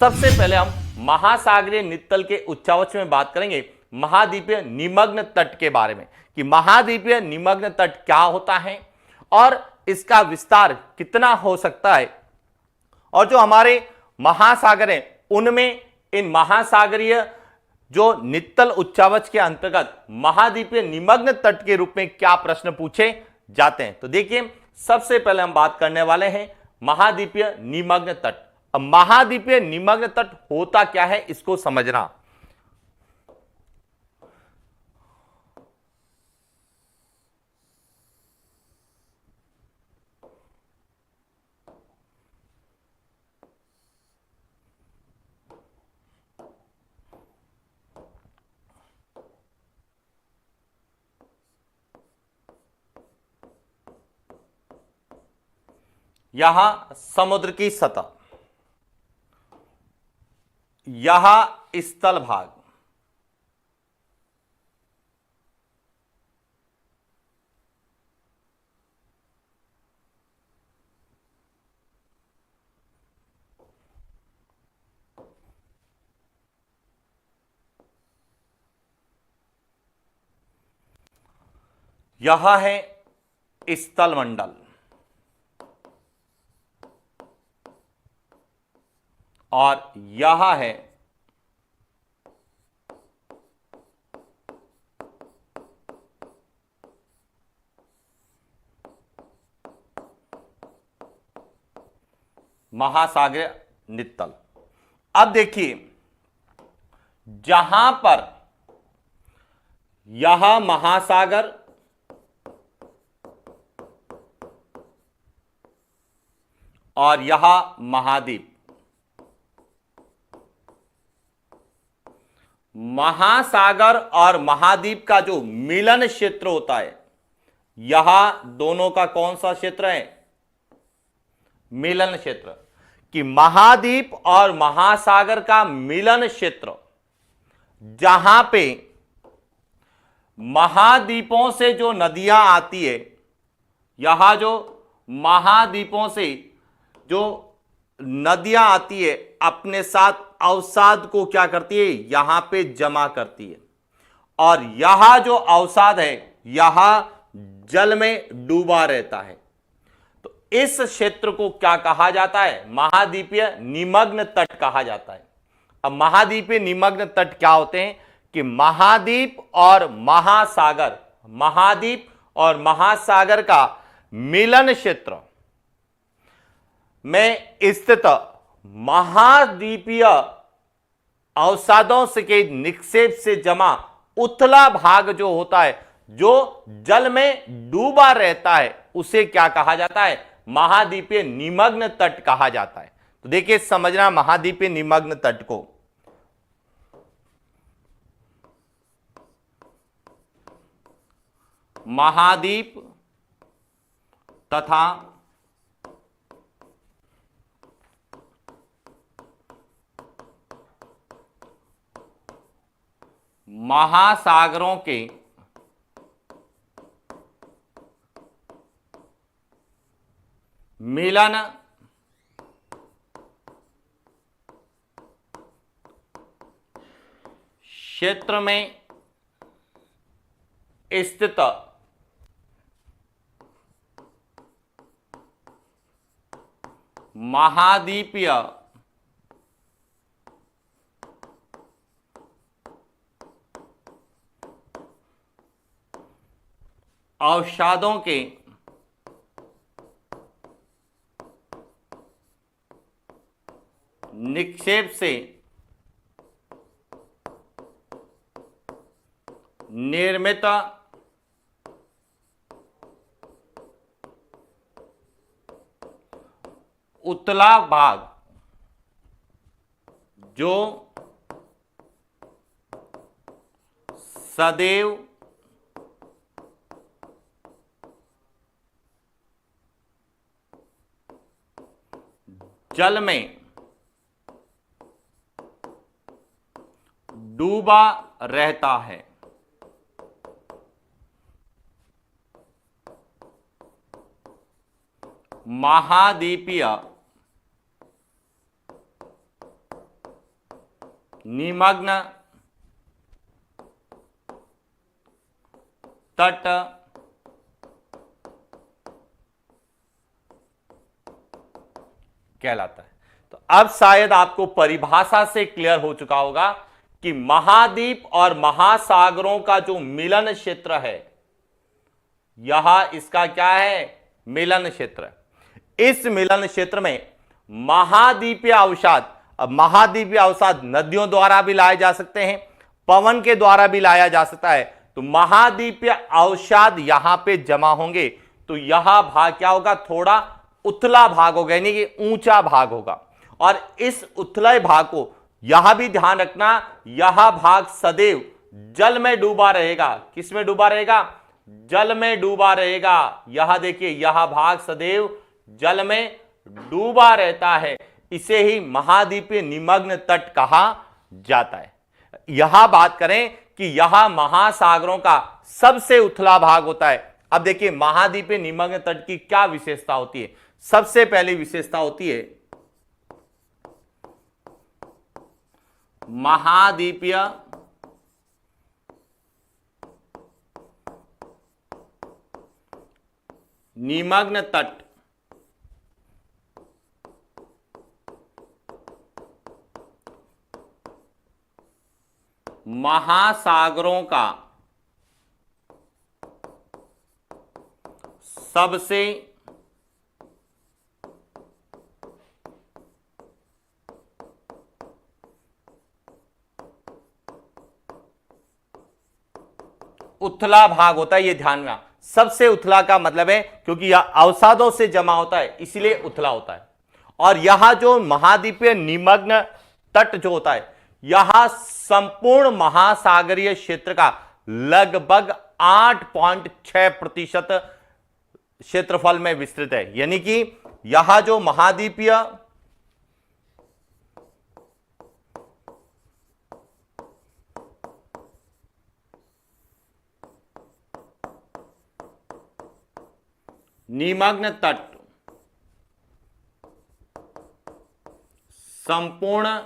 सबसे पहले हम महासागरीय नितल के उच्चावच में बात करेंगे महाद्वीपीय निमग्न तट के बारे में कि महाद्वीपीय निमग्न तट क्या होता है और इसका विस्तार कितना हो सकता है और जो हमारे महासागर हैं उनमें इन महासागरीय जो नित्तल उच्चावच के अंतर्गत महाद्वीपीय निमग्न तट के रूप में क्या प्रश्न पूछे जाते हैं। तो देखिए सबसे पहले हम बात करने वाले हैं महाद्वीपीय निमग्न तट। अब महाद्वीपीय निमग्न तट होता क्या है इसको समझना। यहां समुद्र की सतह, यहां स्थल भाग, यह है स्थल मंडल और यह है महासागरीय नित्तल। अब देखिए जहां पर यह महासागर और यह महाद्वीप, महासागर और महाद्वीप का जो मिलन क्षेत्र होता है, यह दोनों का कौन सा क्षेत्र है? मिलन क्षेत्र। कि महाद्वीप और महासागर का मिलन क्षेत्र जहां पे महाद्वीपों से जो नदियां आती है, यहां जो महाद्वीपों से जो नदियां आती है अपने साथ अवसाद को क्या करती है? यहां पे जमा करती है और यह जो अवसाद है यह जल में डूबा रहता है। तो इस क्षेत्र को क्या कहा जाता है? महाद्वीपीय निमग्न तट कहा जाता है। अब महाद्वीपीय निमग्न तट क्या होते हैं? कि महाद्वीप और महासागर, महाद्वीप और महासागर का मिलन क्षेत्र में स्थित महाद्वीपीय अवसादों से के निक्षेप से जमा उथला भाग जो होता है, जो जल में डूबा रहता है, उसे क्या कहा जाता है? महाद्वीपीय निमग्न तट कहा जाता है। तो देखिए समझना महाद्वीपीय निमग्न तट को। महाद्वीप तथा महासागरों के मिलन क्षेत्र में स्थित महाद्वीपीय अवसादों के निक्षेप से निर्मित उतला भाग जो सदैव जल में डूबा रहता है। महाद्वीपीय निमग्न तट कहलाता है। तो अब शायद आपको परिभाषा से क्लियर हो चुका होगा कि महाद्वीप और महासागरों का जो मिलन क्षेत्र है, यह इसका क्या है, मिलन क्षेत्र। इस मिलन क्षेत्र में महाद्वीपीय अवसाद, अब महाद्वीपीय अवसाद नदियों द्वारा भी लाए जा सकते हैं, पवन के द्वारा भी लाया जा सकता है। तो महाद्वीपीय अवसाद यहां पे जमा होंगे तो यह भाग क्या होगा, थोड़ा उथला भाग होगा, यानी कि ऊंचा भाग होगा। और इस उथले भाग को यह भी ध्यान रखना, यह भाग सदैव जल में डूबा रहेगा। किस में डूबा रहेगा, जल में डूबा रहेगा। यह देखिए, यह भाग सदैव जल में डूबा रहता है, इसे ही महाद्वीपीय निमग्न तट कहा जाता है। यह बात करें कि यह महासागरों का सबसे उथला भाग होता है। अब देखिए महाद्वीपीय निमग्न तट की क्या विशेषता होती है। सबसे पहली विशेषता होती है महाद्वीपीय निमग्न तट महासागरों का सबसे उथला भाग होता है। ये ध्यान में, सबसे उथला का मतलब है क्योंकि यह अवसादों से जमा होता है इसलिए उथला होता है। और यह जो महाद्वीपीय निमग्न तट जो होता है, यह संपूर्ण महासागरीय क्षेत्र का लगभग 8.6% क्षेत्रफल में विस्तृत है। यानी कि यह जो महाद्वीपीय निमग्न तट संपूर्ण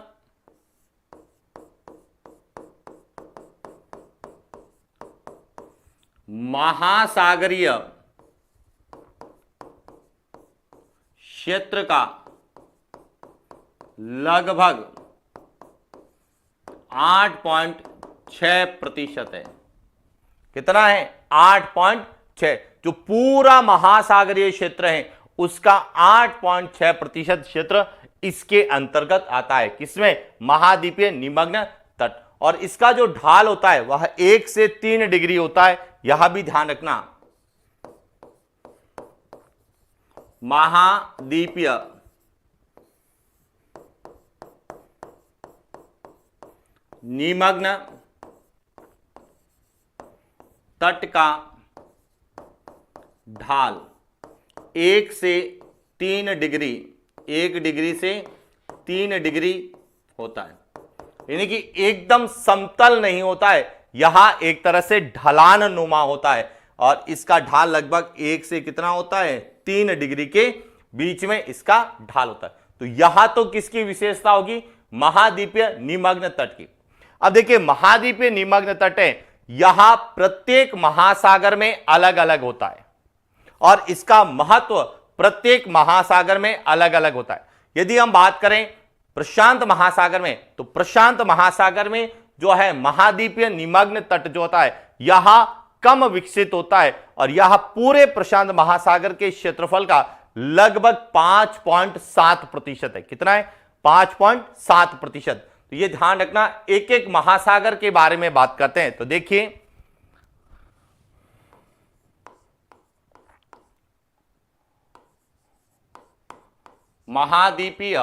महासागरीय क्षेत्र का लगभग 8.6% है। कितना है, 8.6। जो पूरा महासागरीय क्षेत्र है उसका 8.6% क्षेत्र इसके अंतर्गत आता है। किसमें, महाद्वीपीय निमग्न तट। और इसका जो ढाल होता है वह 1 से 3 डिग्री होता है, यह भी ध्यान रखना। महाद्वीपीय निमग्न तट का ढाल 1 से 3 डिग्री, 1 डिग्री से 3 डिग्री होता है। यानी कि एकदम समतल नहीं होता है, यहां एक तरह से ढलान नुमा होता है। और इसका ढाल लगभग 1 से कितना होता है, 3 डिग्री के बीच में इसका ढाल होता है। तो यहां तो किसकी विशेषता होगी, महाद्वीपीय निमग्न तट की। अब देखिए महाद्वीपीय निमग्न तट है, यहां प्रत्येक महासागर में अलग अलग होता है और इसका महत्व प्रत्येक महासागर में अलग अलग होता है। यदि हम बात करें प्रशांत महासागर में, तो प्रशांत महासागर में जो है महाद्वीपीय निमग्न तट जो होता है यह कम विकसित होता है और यह पूरे प्रशांत महासागर के क्षेत्रफल का लगभग 5.7% है। कितना है, 5.7%। तो ये ध्यान रखना, एक एक महासागर के बारे में बात करते हैं। तो देखिए महाद्वीपीय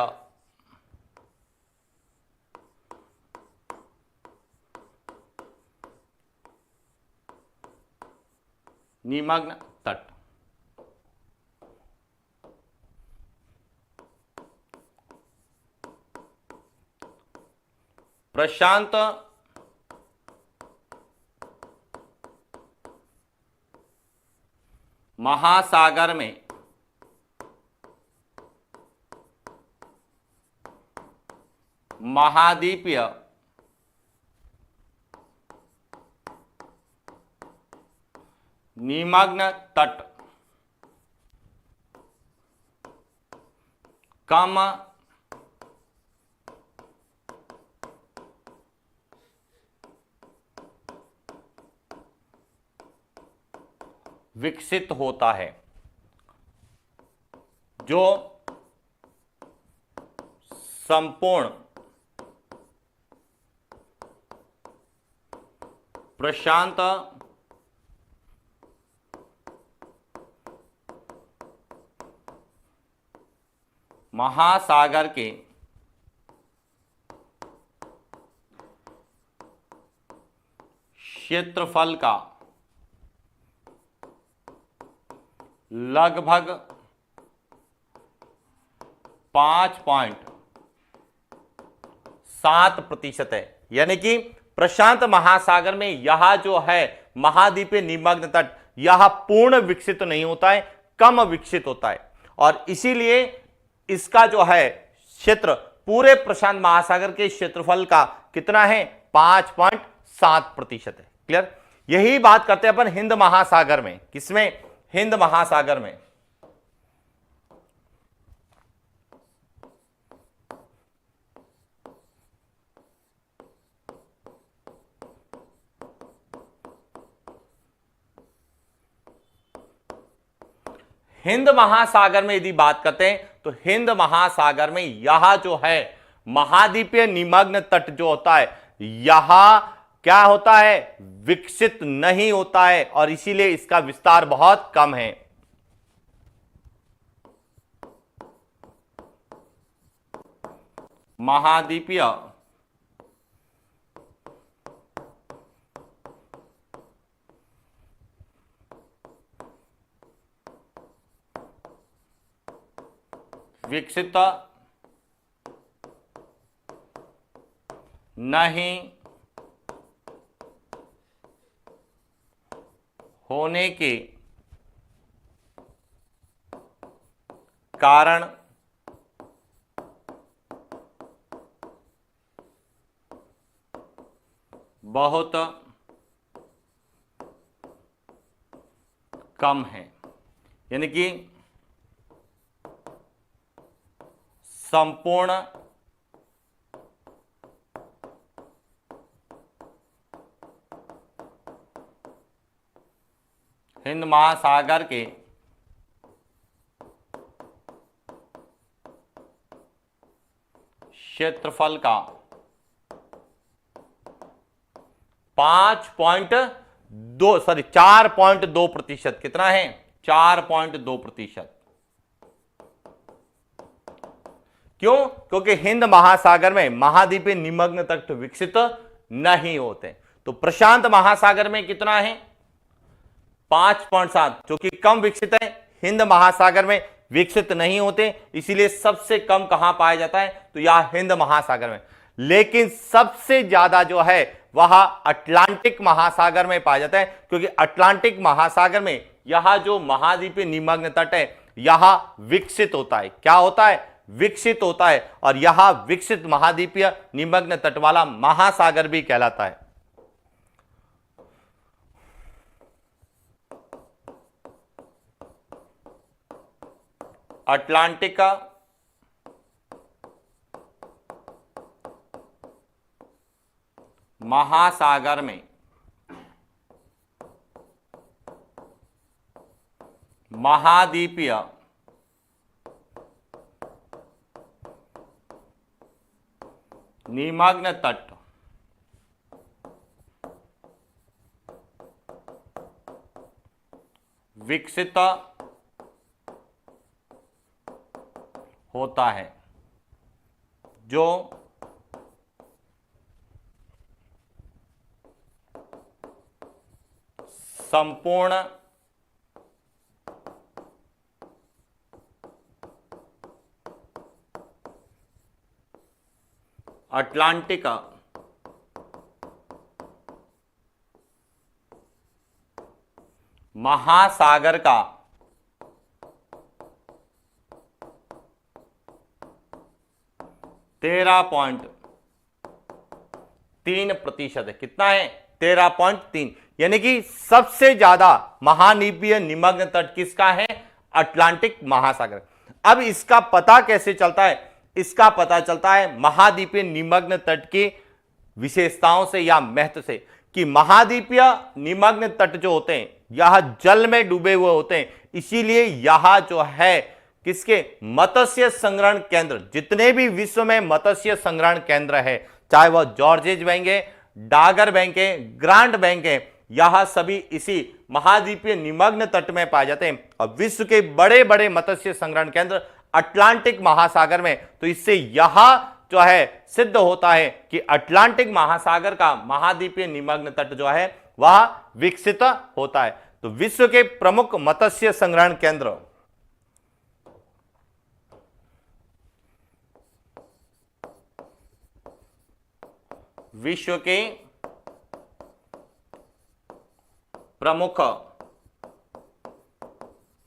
निमग्न तट, प्रशांत महासागर में महाद्वीपीय निमग्न तट कम विकसित होता है। जो संपूर्ण प्रशांत महासागर के क्षेत्रफल का लगभग 5.7% है। यानी कि प्रशांत महासागर में यह जो है महाद्वीपीय निमग्न तट, यह पूर्ण विकसित नहीं होता है, कम विकसित होता है, और इसीलिए इसका जो है क्षेत्र पूरे प्रशांत महासागर के क्षेत्रफल का कितना है, 5.7% है। क्लियर। यही बात करते हैं अपन हिंद महासागर में। किसमें? हिंद महासागर में। हिंद महासागर में यदि बात करते हैं तो हिंद महासागर में यह जो है महाद्वीपीय निमग्न तट जो होता है, यह क्या होता है, विकसित नहीं होता है, और इसीलिए इसका विस्तार बहुत कम है। महाद्वीपीय विकसित नहीं होने के कारण बहुत कम है। यानी कि संपूर्ण हिंद महासागर के क्षेत्रफल का 4.2%। कितना है? 4.2%। क्यों? क्योंकि हिंद महासागर में महाद्वीपीय निमग्न तट विकसित नहीं होते। तो प्रशांत महासागर में कितना है? 5.7, जो कि कम विकसित है। हिंद महासागर में विकसित नहीं होते, इसीलिए सबसे कम कहां पाया जाता है? तो यह हिंद महासागर में। लेकिन सबसे ज्यादा जो है वह अटलांटिक महासागर में पाया जाता है, क्योंकि अटलांटिक महासागर में यह जो महाद्वीपीय निमग्न तट है यह विकसित होता है। क्या होता है? विकसित होता है, और यह विकसित महाद्वीपीय निमग्न तट वाला महासागर भी कहलाता है। अटलांटिक महासागर में महाद्वीपीय निमग्न तट विकसित होता है, जो संपूर्ण अटलांटिक महासागर का 13.3% है। कितना है? 13.3, यानी कि सबसे ज्यादा महाद्वीपीय निमग्न तट किसका है? अटलांटिक महासागर। अब इसका पता कैसे चलता है? इसका पता चलता है महाद्वीपीय निमग्न तट की विशेषताओं से या महत्व से, कि महाद्वीपीय निमग्न तट जो होते हैं यह जल में डूबे हुए होते हैं, इसीलिए यह जो है किसके? मत्स्य संग्रहण केंद्र, जितने भी विश्व में मत्स्य संग्रहण केंद्र है, चाहे वह जॉर्जेज बैंक है, डागर बैंक है, ग्रांट बैंक है, यह सभी इसी महाद्वीपीय निमग्न तट में पाए जाते हैं। और विश्व के बड़े बड़े मत्स्य संग्रहण केंद्र अटलांटिक महासागर में, तो इससे यह जो है सिद्ध होता है कि अटलांटिक महासागर का महाद्वीपीय निमग्न तट जो है वह विकसित होता है। तो विश्व के प्रमुख मत्स्य संग्रहण केंद्र, विश्व के प्रमुख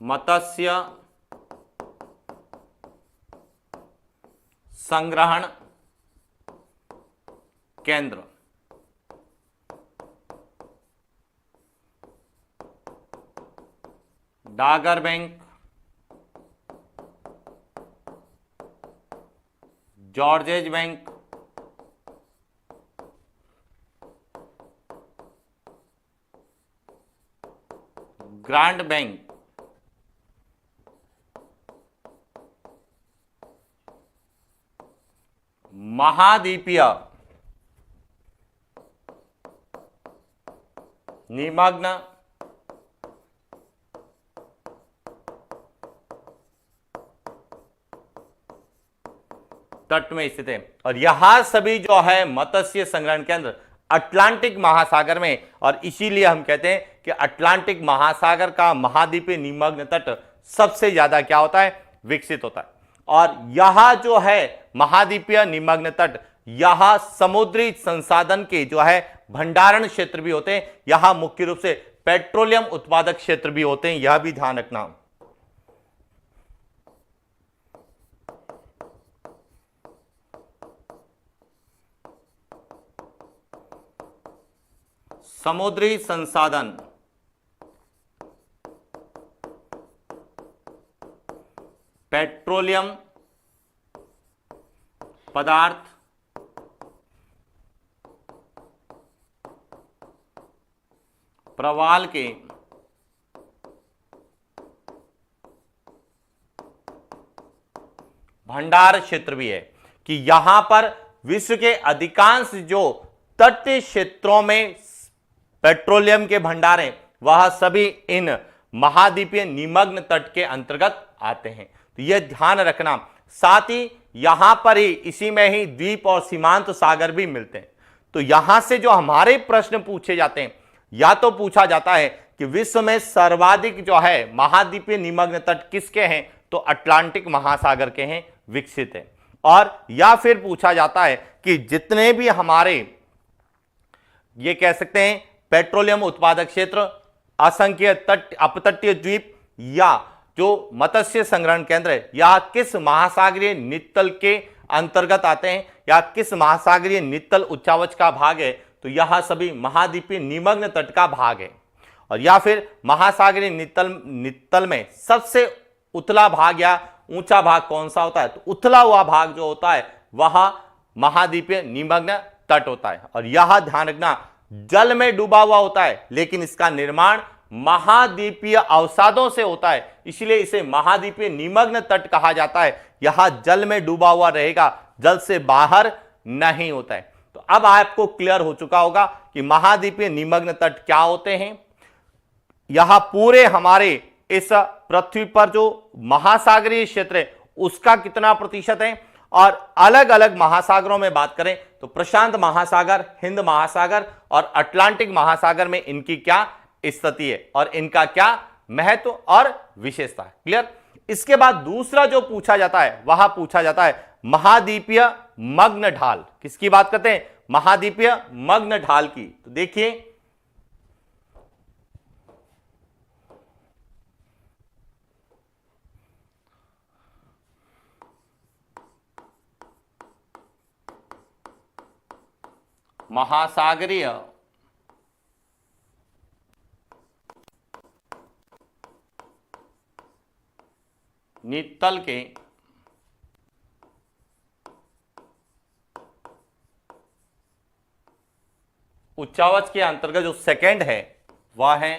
मत्स्य संग्रहण केंद्र, Dogger Bank, Georges Bank, Grand Bank, महाद्वीपीय निमग्न तट में स्थित है। और यह सभी जो है मत्स्य संग्रहण केंद्र अटलांटिक महासागर में, और इसीलिए हम कहते हैं कि अटलांटिक महासागर का महाद्वीपीय निमग्न तट सबसे ज्यादा क्या होता है? विकसित होता है। और यह जो है महाद्वीपीय निमग्न तट, यह समुद्री संसाधन के जो है भंडारण क्षेत्र भी होते हैं, यह मुख्य रूप से पेट्रोलियम उत्पादक क्षेत्र भी होते हैं, यह भी ध्यान रखना। समुद्री संसाधन, पेट्रोलियम पदार्थ, प्रवाल के भंडार क्षेत्र भी है, कि यहां पर विश्व के अधिकांश जो तटीय क्षेत्रों में पेट्रोलियम के भंडार हैं वह सभी इन महाद्वीपीय निमग्न तट के अंतर्गत आते हैं। तो यह ध्यान रखना। साथ ही यहां पर ही इसी में ही द्वीप और सीमांत सागर भी मिलते हैं। तो यहां से जो हमारे प्रश्न पूछे जाते हैं, या तो पूछा जाता है कि विश्व में सर्वाधिक जो है महाद्वीपीय निमग्न तट किसके हैं, तो अटलांटिक महासागर के हैं, विकसित है। और या फिर पूछा जाता है कि जितने भी हमारे ये कह सकते हैं पेट्रोलियम उत्पादक क्षेत्र, असंख्य तट अपतटीय द्वीप या जो मत्स्य संग्रहण केंद्र है, या किस महासागरीय नितल के अंतर्गत आते हैं, या किस महासागरीय नितल उच्चावच का भाग है, तो यह सभी महाद्वीपीय निमग्न तट का भाग है। और या फिर महासागरीय नितल में सबसे उथला भाग या ऊंचा भाग कौन सा होता है, तो उथला हुआ भाग जो होता है वह महाद्वीपीय निमग्न तट होता है। और यह ध्यान रखना, जल में डूबा हुआ होता है, लेकिन इसका निर्माण महाद्वीपीय अवसादों से होता है, इसलिए इसे महाद्वीपीय निमग्न तट कहा जाता है। यह जल में डूबा हुआ रहेगा, जल से बाहर नहीं होता है। तो अब आपको क्लियर हो चुका होगा कि महाद्वीपीय निमग्न तट क्या होते हैं। यह पूरे हमारे इस पृथ्वी पर जो महासागरीय क्षेत्र है उसका कितना प्रतिशत है, और अलग अलग महासागरों में बात करें तो प्रशांत महासागर, हिंद महासागर और अटलांटिक महासागर में इनकी क्या स्थिति है और इनका क्या महत्व और विशेषता है। क्लियर। इसके बाद दूसरा जो पूछा जाता है वह पूछा जाता है महाद्वीपीय मग्न ढाल। किसकी बात करते हैं? महाद्वीपीय मग्न ढाल की। तो देखिए महासागरीय नित्तल के उच्चावच के अंतर्गत जो सेकंड है वह है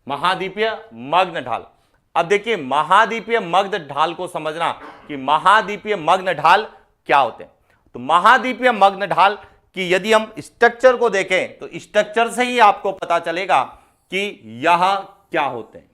महाद्वीपीय मग्न ढाल। अब देखिए महाद्वीपीय मग्न ढाल को समझना कि महाद्वीपीय मग्न ढाल क्या होते हैं। तो महाद्वीपीय मग्न ढाल की यदि हम स्ट्रक्चर को देखें तो स्ट्रक्चर से ही आपको पता चलेगा कि यह क्या होते हैं।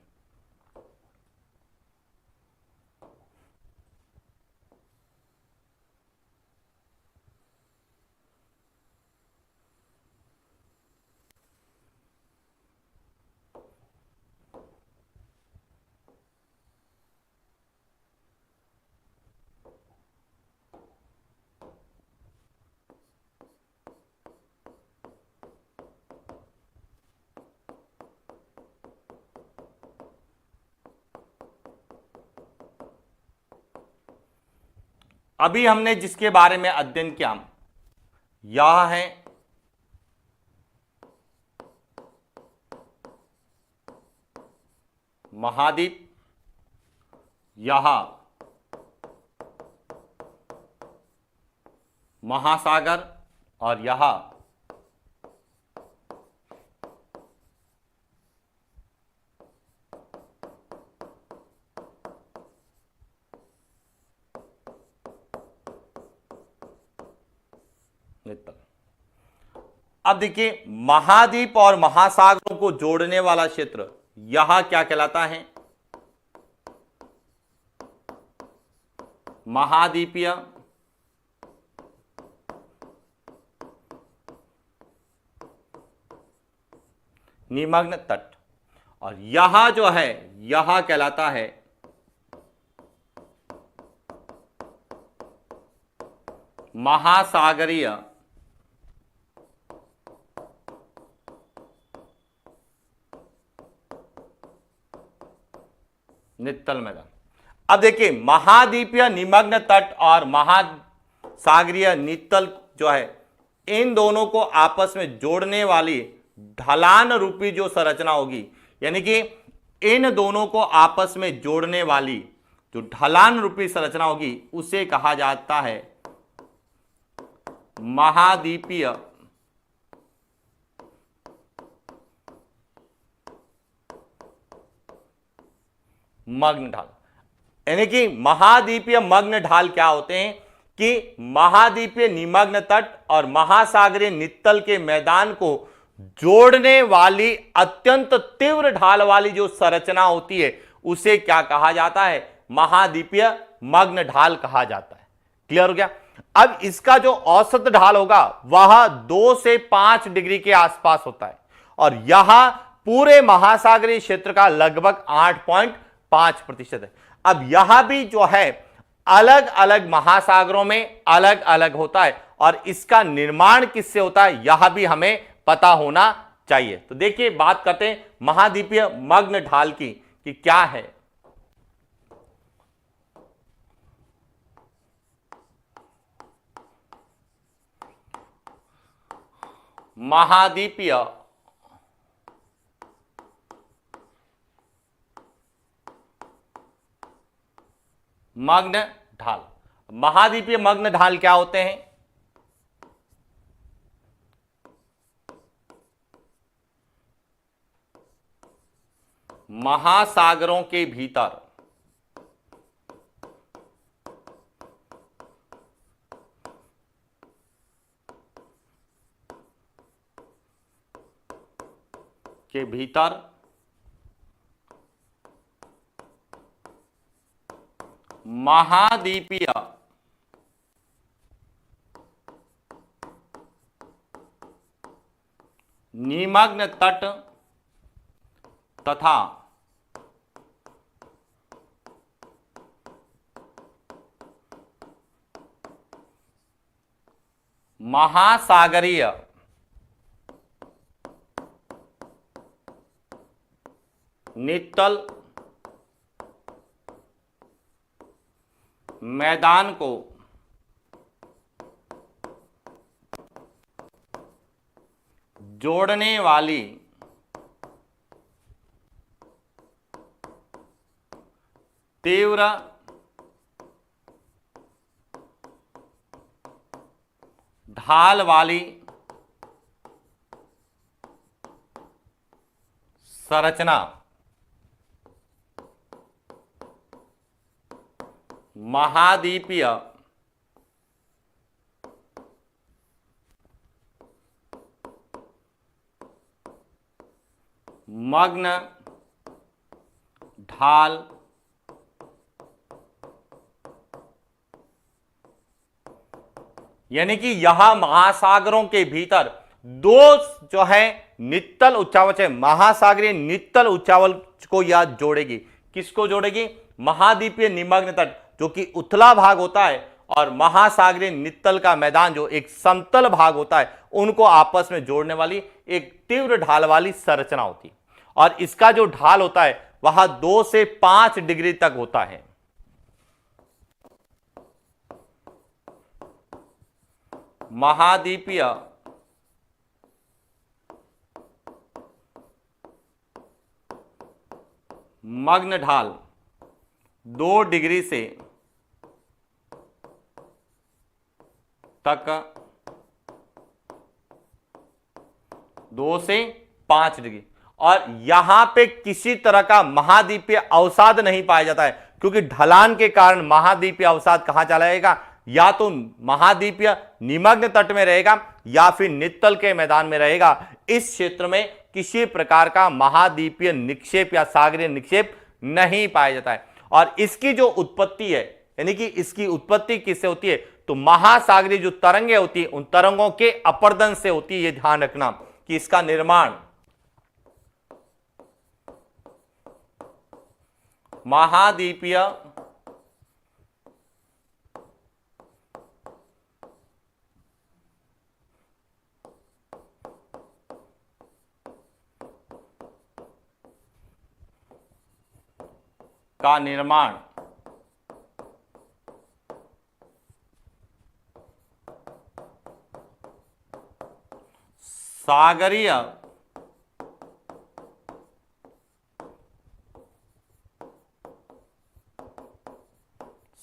अभी हमने जिसके बारे में अध्ययन किया यह है महाद्वीप, यह महासागर और यह नित्तल। अब देखिए महाद्वीप और महासागरों को जोड़ने वाला क्षेत्र यह क्या कहलाता है? महाद्वीपीय निमग्न तट, और यह जो है यह कहलाता है महासागरीय नित्तल मैदान। अब देखिए महाद्वीपीय निमग्न तट और महासागरीय नित्तल जो है इन दोनों को आपस में जोड़ने वाली ढलान रूपी जो संरचना होगी, यानी कि इन दोनों को आपस में जोड़ने वाली जो ढलान रूपी संरचना होगी उसे कहा जाता है महाद्वीपीय मग्न ढाल। यानी कि महाद्वीपीय मग्न ढाल क्या होते हैं कि महाद्वीपीय निमग्न तट और महासागरीय नित्तल के मैदान को जोड़ने वाली अत्यंत तीव्र ढाल वाली जो संरचना होती है उसे क्या कहा जाता है? महाद्वीपीय मग्न ढाल कहा जाता है। क्लियर हो गया? अब इसका जो औसत ढाल होगा वह 2 से 5 डिग्री के आसपास होता है और यह पूरे महासागरीय क्षेत्र का लगभग 8.5% है। अब यह भी जो है अलग अलग महासागरों में अलग अलग होता है और इसका निर्माण किससे होता है यह भी हमें पता होना चाहिए। तो देखिए बात करते हैं महाद्वीपीय मग्न ढाल की कि क्या है। महाद्वीपीय मग्न ढाल। महाद्वीपीय मग्न ढाल क्या होते हैं? महासागरों के भीतर महाद्वीपीय निमग्न तट तथा महासागरीय नित्तल मैदान को जोड़ने वाली तीव्र ढाल वाली संरचना महाद्वीपीय मग्न ढाल यानी कि यह महासागरों के भीतर दो जो है नित्तल उच्चावच है, महासागरीय नित्तल उच्चावच को यह जोड़ेगी। किसको जोड़ेगी? महाद्वीपीय निमग्न तट जो कि उथला भाग होता है और महासागरीय नित्तल का मैदान जो एक समतल भाग होता है, उनको आपस में जोड़ने वाली एक तीव्र ढाल वाली संरचना होती है। और इसका जो ढाल होता है वह 2 से 5 डिग्री तक होता है। महाद्वीपीय मग्न ढाल 2 डिग्री से तक 2 से 5 डिग्री। और यहां पे किसी तरह का महाद्वीपीय अवसाद नहीं पाया जाता है, क्योंकि ढलान के कारण महाद्वीपीय अवसाद कहां चला जाएगा? या तो महाद्वीपीय निमग्न तट में रहेगा या फिर नित्तल के मैदान में रहेगा। इस क्षेत्र में किसी प्रकार का महाद्वीपीय निक्षेप या सागरीय निक्षेप नहीं पाया जाता है। और इसकी जो उत्पत्ति है, यानी कि इसकी उत्पत्ति किससे होती है? तो महासागरीय जो तरंगें होती है उन तरंगों के अपर्दन से होती है। यह ध्यान रखना कि इसका निर्माण महाद्वीपीय का निर्माण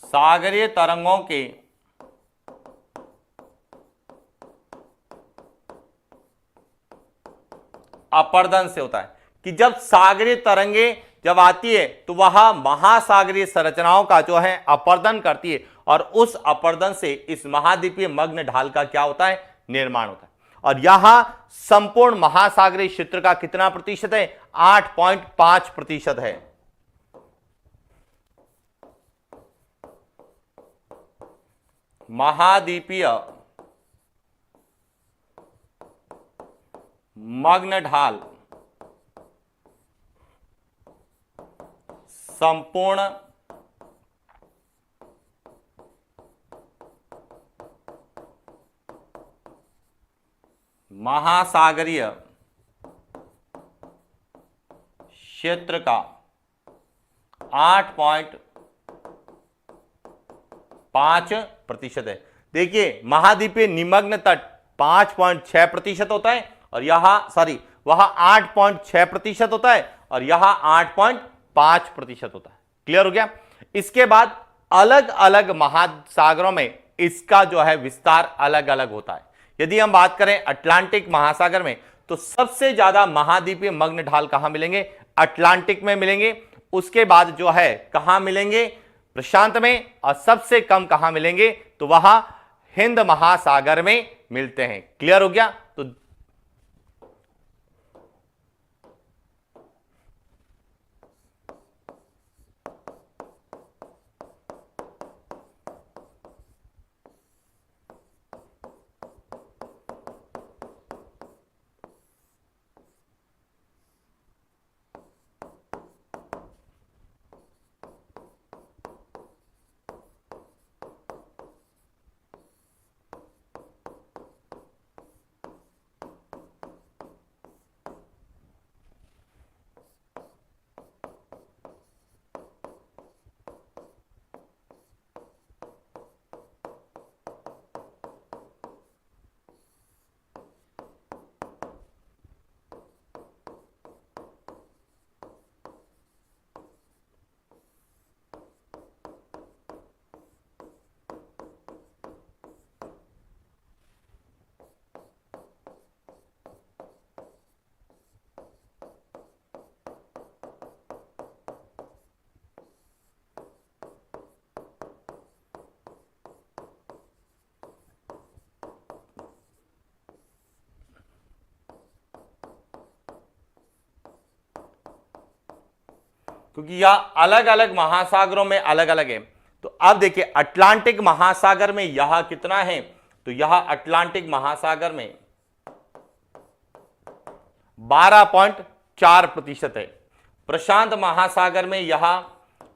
सागरीय तरंगों के अपर्दन से होता है। कि जब सागरीय तरंगे जब आती है तो वह महासागरीय संरचनाओं का जो है अपर्दन करती है, और उस अपर्दन से इस महाद्वीपीय मग्न ढाल का क्या होता है? निर्माण होता है। और यहां संपूर्ण महासागरीय क्षेत्र का कितना प्रतिशत है? 8.5% है। महाद्वीपीय मग्न ढाल संपूर्ण महासागरीय क्षेत्र का 8.5% है। देखिए, महाद्वीपीय निमग्न तट 5.6% होता है और यहां वह 8.6% होता है और यहां 8.5% होता है। क्लियर हो गया? इसके बाद अलग अलग महासागरों में इसका जो है विस्तार अलग अलग होता है। यदि हम बात करें अटलांटिक महासागर में, तो सबसे ज्यादा महाद्वीपीय मग्न ढाल कहां मिलेंगे? अटलांटिक में मिलेंगे। उसके बाद जो है कहां मिलेंगे? प्रशांत में। और सबसे कम कहां मिलेंगे? तो वह हिंद महासागर में मिलते हैं। क्लियर हो गया? तो क्योंकि यह अलग अलग महासागरों में अलग अलग है। तो अब देखिए अटलांटिक महासागर में यह कितना है, तो यह अटलांटिक महासागर में 12.4% है। प्रशांत महासागर में यह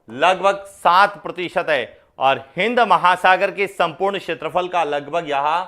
लगभग 7% है और हिंद महासागर के संपूर्ण क्षेत्रफल का लगभग यह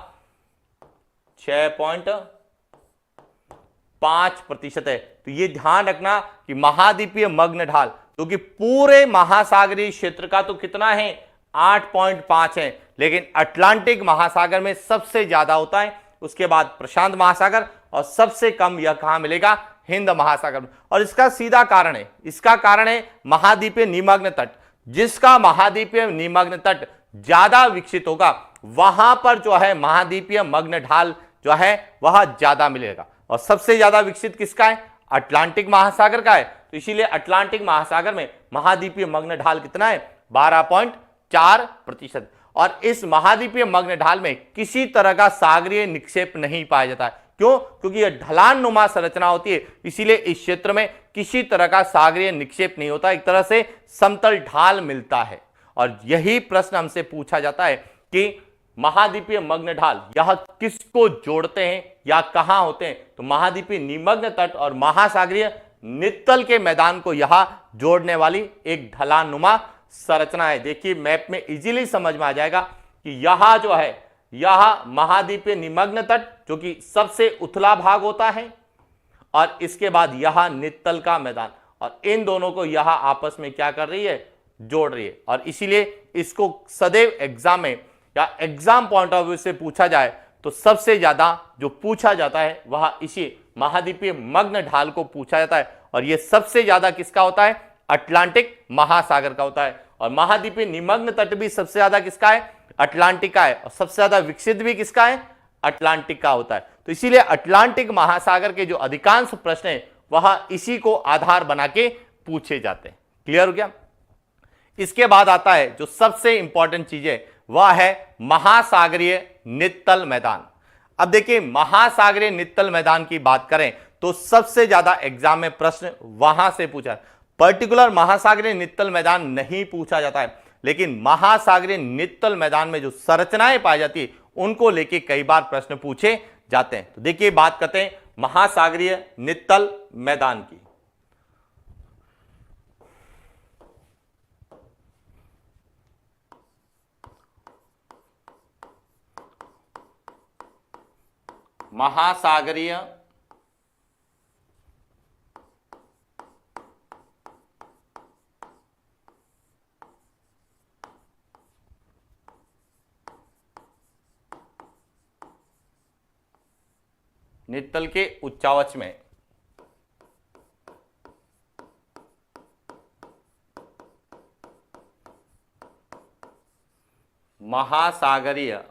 6.5% है। तो ये ध्यान रखना कि महाद्वीपीय मग्न ढाल क्योंकि पूरे महासागरीय क्षेत्र का तो कितना है 8.5 है, लेकिन अटलांटिक महासागर में सबसे ज्यादा होता है, उसके बाद प्रशांत महासागर और सबसे कम यह कहां मिलेगा, हिंद महासागर में। और इसका सीधा कारण है, इसका कारण है महाद्वीपीय निमग्न तट। जिसका महाद्वीपीय निमग्न तट ज्यादा विकसित होगा वहां पर जो है महाद्वीपीय मग्न ढाल जो है वह ज्यादा मिलेगा। और सबसे ज्यादा विकसित किसका है, अटलांटिक महासागर का है। तो इसीलिए अटलांटिक महासागर में महाद्वीपीय मग्न ढाल कितना है, 12.4%। और इस महाद्वीपीय मग्न ढाल में किसी तरह का सागरीय निक्षेप नहीं पाया जाता है। क्यों? क्योंकि यह ढलान नुमा संरचना होती है, इसीलिए इस क्षेत्र में किसी तरह का सागरीय निक्षेप नहीं होता, एक तरह से समतल ढाल मिलता है। और यही प्रश्न हमसे पूछा जाता है कि महाद्वीपीय मग्न ढाल यह किसको जोड़ते हैं या कहां होते हैं, तो महाद्वीपीय निमग्न तट और महासागरीय नित्तल के मैदान को यह जोड़ने वाली एक ढलान नुमा संरचना है। देखिए मैप में इजीली समझ में आ जाएगा कि यह जो है यह महाद्वीपीय निमग्न तट जो कि सबसे उथला भाग होता है और इसके बाद यह नित्तल का मैदान, और इन दोनों को यह आपस में क्या कर रही है, जोड़ रही है। और इसीलिए इसको सदैव एग्जाम में या एग्जाम पॉइंट ऑफ व्यू से पूछा जाए तो सबसे ज्यादा जो पूछा जाता है वह इसी महाद्वीपीय मग्न ढाल को पूछा जाता है। और यह सबसे ज्यादा किसका होता है, अटलांटिक महासागर का होता है। और महाद्वीपीय निमग्न तट भी सबसे ज्यादा किसका है, अटलांटिक का है। और सबसे ज्यादा विकसित भी किसका है, अटलांटिक का होता है। तो इसीलिए अटलांटिक महासागर के जो अधिकांश प्रश्न है वह इसी को आधार बना के पूछे जाते हैं। क्लियर हो गया? इसके बाद आता है जो सबसे इंपॉर्टेंट चीज है वह है महासागरीय नित्तल मैदान। अब देखिए महासागरीय नित्तल मैदान की बात करें तो सबसे ज्यादा एग्जाम में प्रश्न वहां से पूछा है। पर्टिकुलर महासागरीय नित्तल मैदान नहीं पूछा जाता है, लेकिन महासागरीय नित्तल मैदान में जो संरचनाएं पाई जाती है उनको लेके कई बार प्रश्न पूछे जाते हैं। तो देखिए बात करते हैं महासागरीय नित्तल मैदान की। महासागरीय नित्तल के उच्चावच में महासागरीय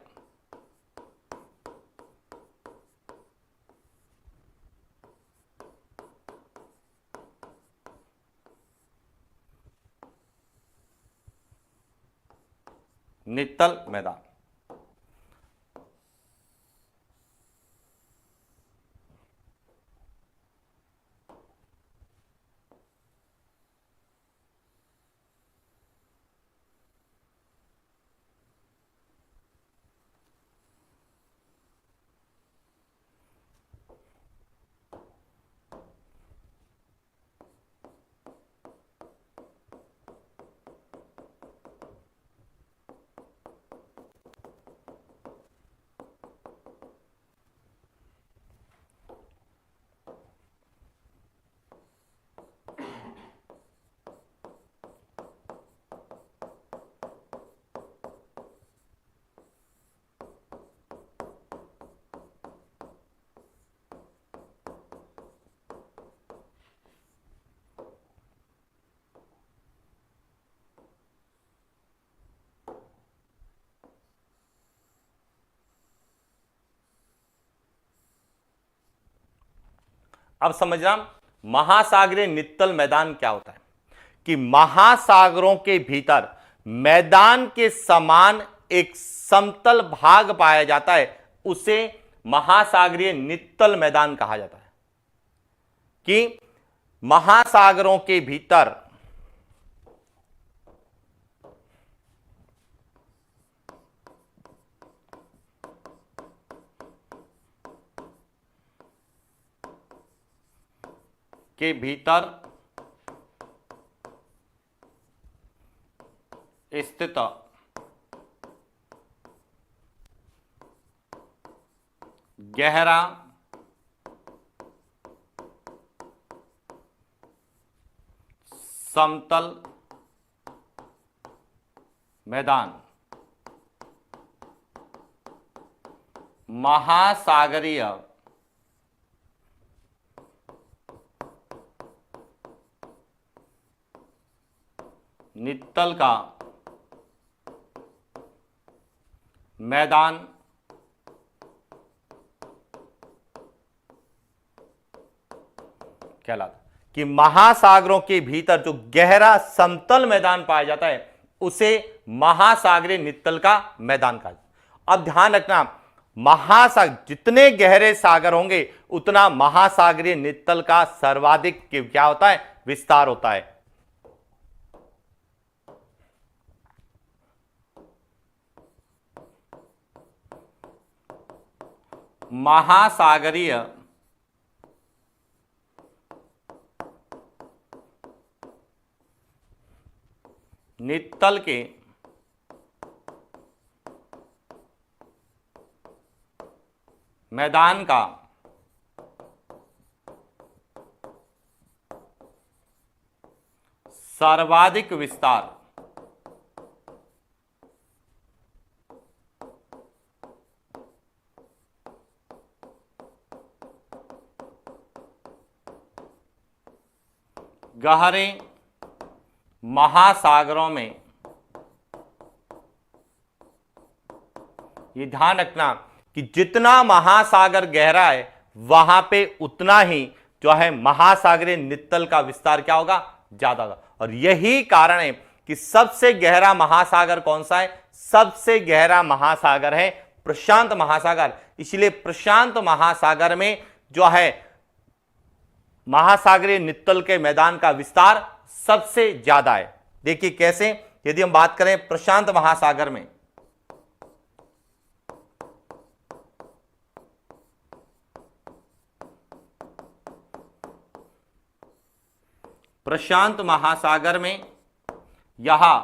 नित्तल मैदान। अब समझना महासागरीय नित्तल मैदान क्या होता है कि महासागरों के भीतर मैदान के समान एक समतल भाग पाया जाता है, उसे महासागरीय नित्तल मैदान कहा जाता है। कि महासागरों के भीतर के भीतर स्थित गहरा समतल मैदान महासागरीय नित्तल का मैदान कहलाता कि महासागरों के भीतर जो गहरा समतल मैदान पाया जाता है उसे महासागरीय नित्तल का मैदान कहा जाता है। अब ध्यान रखना, महासागर जितने गहरे सागर होंगे उतना महासागरीय नित्तल का सर्वाधिक क्या होता है, विस्तार होता है। महासागरीय नित्तल के मैदान का सर्वाधिक विस्तार गहरे महासागरों में, ये ध्यान रखना कि जितना महासागर गहरा है वहां पे उतना ही जो है महासागरीय नित्तल का विस्तार क्या होगा, ज्यादा होगा। और यही कारण है कि सबसे गहरा महासागर कौन सा है, सबसे गहरा महासागर है प्रशांत महासागर। इसलिए प्रशांत महासागर में जो है महासागरीय नित्तल के मैदान का विस्तार सबसे ज्यादा है। देखिए कैसे, यदि हम बात करें प्रशांत महासागर में, प्रशांत महासागर में यहां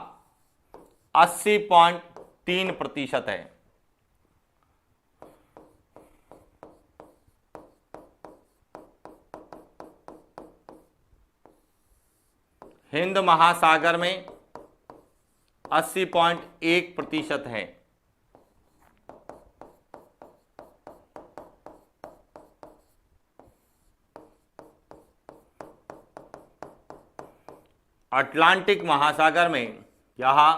80.3% है। हिंद महासागर में 80.1% है। अटलांटिक महासागर में यहां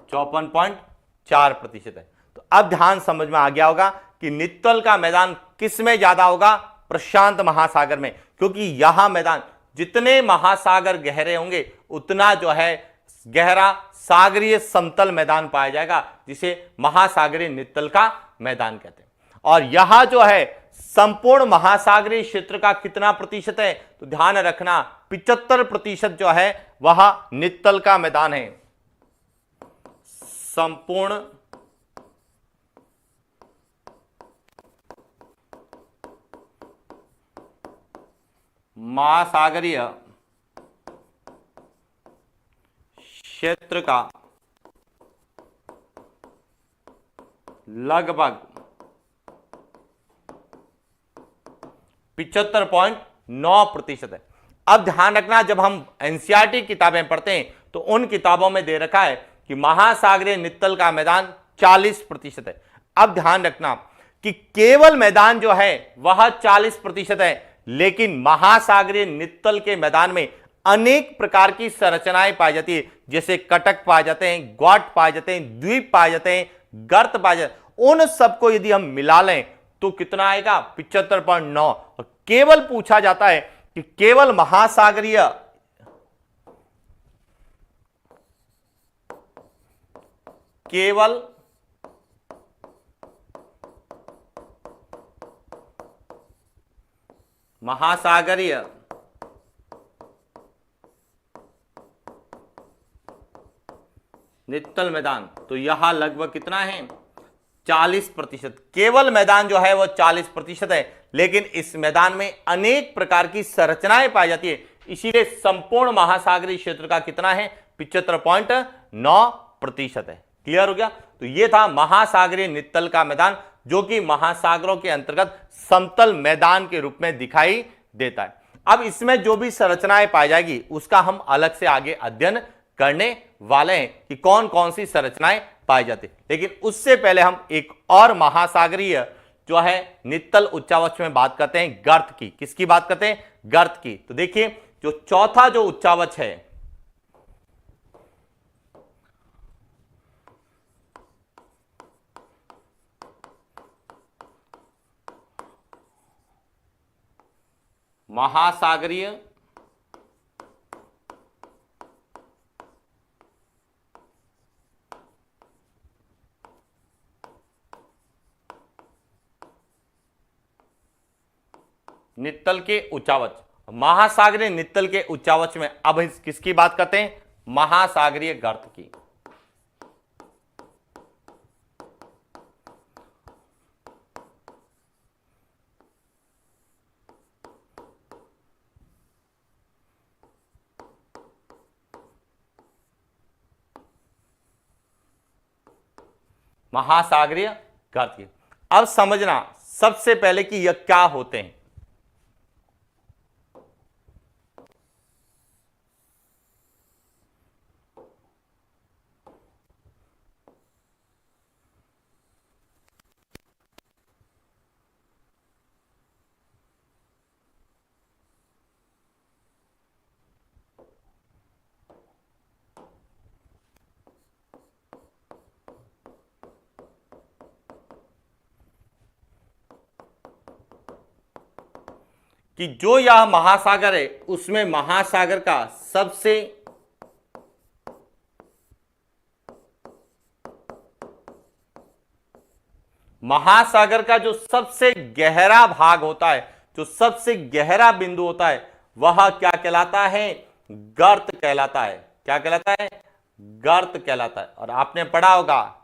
54.4% है। तो अब ध्यान समझ में आ गया होगा कि नित्तल का मैदान किस में ज्यादा होगा, प्रशांत महासागर में, क्योंकि यहां मैदान जितने महासागर गहरे होंगे उतना जो है गहरा सागरीय समतल मैदान पाया जाएगा, जिसे महासागरीय नित्तल का मैदान कहते हैं। और यहां जो है संपूर्ण महासागरीय क्षेत्र का कितना प्रतिशत है, तो ध्यान रखना 75% जो है वह नित्तल का मैदान है। संपूर्ण महासागरीय क्षेत्र का लगभग 75.9% है। अब ध्यान रखना, जब हम एनसीईआरटी किताबें पढ़ते हैं तो उन किताबों में दे रखा है कि महासागरीय नित्तल का मैदान 40% है। अब ध्यान रखना कि केवल मैदान जो है वह 40% है, लेकिन महासागरीय नित्तल के मैदान में अनेक प्रकार की संरचनाएं पाई जाती है, जैसे कटक पाए जाते हैं, ग्वाट पाए जाते हैं, द्वीप पाए जाते हैं, गर्त पाए जाते हैं। उन सबको यदि हम मिला लें तो कितना आएगा, 75.9। और केवल पूछा जाता है कि केवल महासागरीय नित्तल मैदान, तो यहां लगभग कितना है, 40%। केवल मैदान जो है वो 40% है, लेकिन इस मैदान में अनेक प्रकार की संरचनाएं पाई जाती है। इसीलिए संपूर्ण महासागरीय क्षेत्र का कितना है? 75.9% है। क्लियर हो गया? तो ये था महासागरीय नित्तल का मैदान, जो कि महासागरों के अंतर्गत समतल मैदान के रूप में दिखाई देता है। अब इसमें जो भी संरचनाएं पाई जाएगी उसका हम अलग से आगे अध्ययन करने वाले हैं कि कौन कौन सी संरचनाएं पाई जाती। लेकिन उससे पहले हम एक और महासागरीय जो है नित्तल उच्चावच में बात करते हैं, गर्त की। किसकी बात करते हैं? गर्त की। तो देखिए, जो चौथा जो उच्चावच है, महासागरीय नित्तल के उच्चावच, महासागरीय नित्तल के उच्चावच में अब किसकी बात करते हैं? महासागरीय गर्त की। महासागरीय गर्त की। अब समझना सबसे पहले कि यह क्या होते हैं। कि जो यह महासागर है उसमें महासागर का सबसे महासागर का जो सबसे गहरा भाग होता है, जो सबसे गहरा बिंदु होता है, वह क्या कहलाता है? गर्त कहलाता है। क्या कहलाता है? गर्त कहलाता है। और आपने पढ़ा होगा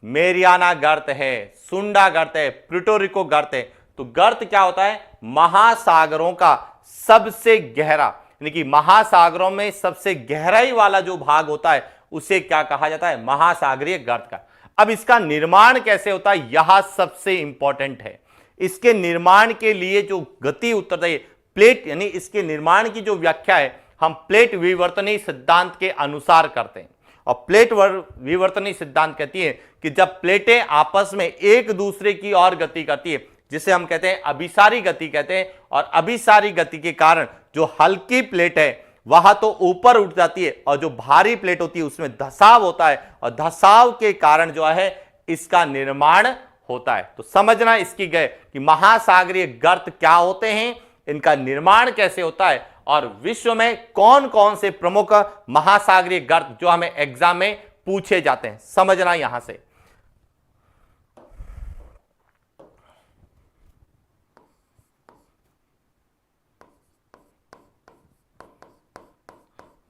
मेरियाना गर्त है, सुंडा गर्त है, प्यूर्टो गर्त है। तो गर्त क्या होता है? महासागरों का सबसे गहरा, यानी कि महासागरों में सबसे गहराई वाला जो भाग होता है उसे क्या कहा जाता है? महासागरीय गर्त का। अब इसका निर्माण कैसे होता है, यह सबसे इंपॉर्टेंट है। इसके निर्माण के लिए जो गति उत्तरदायी प्लेट, यानी इसके निर्माण की जो व्याख्या है हम प्लेट विवर्तनीय सिद्धांत के अनुसार करते हैं। और प्लेट विवर्तनीय सिद्धांत कहती है कि जब प्लेटें आपस में एक दूसरे की ओर गति करती है, जिसे हम कहते हैं अभिसारी गति कहते हैं, और अभिसारी गति के कारण जो हल्की प्लेट है वह तो ऊपर उठ जाती है, और जो भारी प्लेट होती है उसमें धसाव होता है, और धसाव के कारण जो है इसका निर्माण होता है। तो समझना इसकी गए कि महासागरीय गर्त क्या होते हैं, इनका निर्माण कैसे होता है, और विश्व में कौन कौन से प्रमुख महासागरीय गर्त जो हमें एग्जाम में पूछे जाते हैं, समझना यहां से।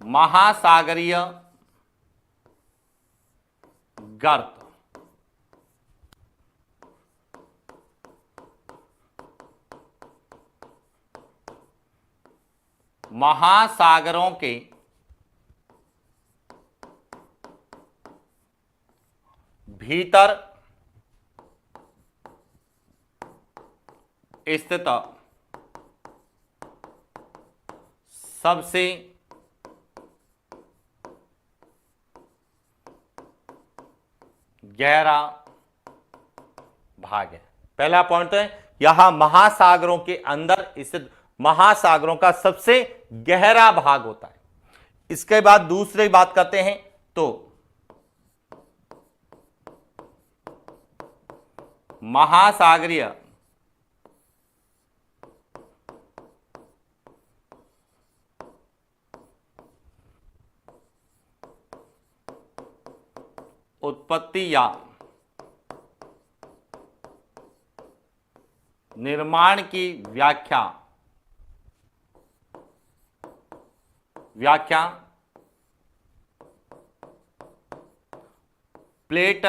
महासागरीय गर्त महासागरों के भीतर स्थित सबसे गहरा भाग है। पहला पॉइंट है यहां महासागरों के अंदर स्थित महासागरों का सबसे गहरा भाग होता है। इसके बाद दूसरी बात करते हैं तो महासागरीय उत्पत्ति या निर्माण की व्याख्या प्लेट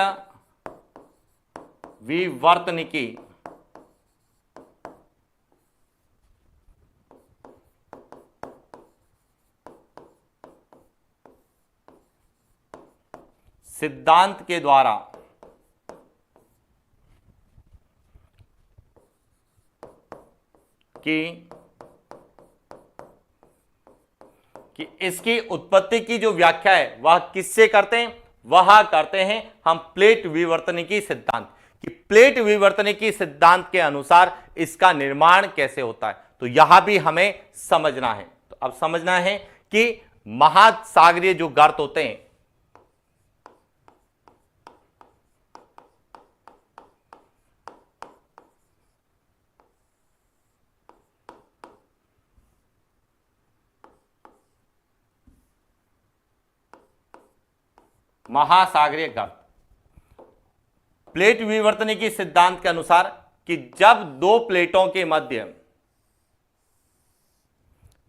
विवर्तनिकी सिद्धांत के द्वारा कि इसकी उत्पत्ति की जो व्याख्या है वह किससे करते हैं? वह करते हैं हम प्लेट विवर्तनिकी सिद्धांत कि प्लेट विवर्तनिकी सिद्धांत के अनुसार इसका निर्माण कैसे होता है। तो यहां भी हमें समझना है। तो अब समझना है कि महासागरीय जो गर्त होते हैं महासागरीय गर्त प्लेट विवर्तनिकी सिद्धांत के अनुसार कि जब दो प्लेटों के मध्य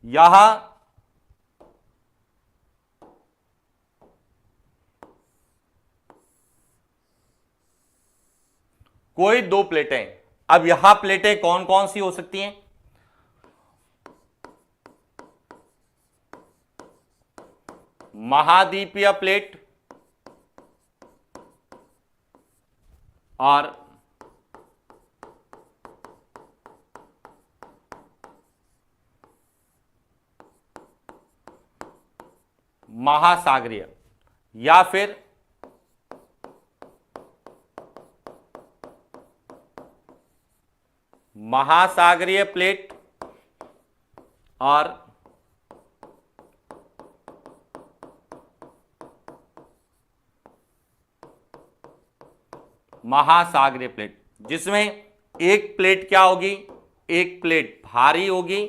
यहां कोई दो प्लेटें, अब यहां प्लेटें कौन कौन सी हो सकती हैं? महाद्वीपीय प्लेट और महासागरीय या फिर महासागरीय प्लेट और महासागरीय प्लेट, जिसमें एक प्लेट क्या होगी? एक प्लेट भारी होगी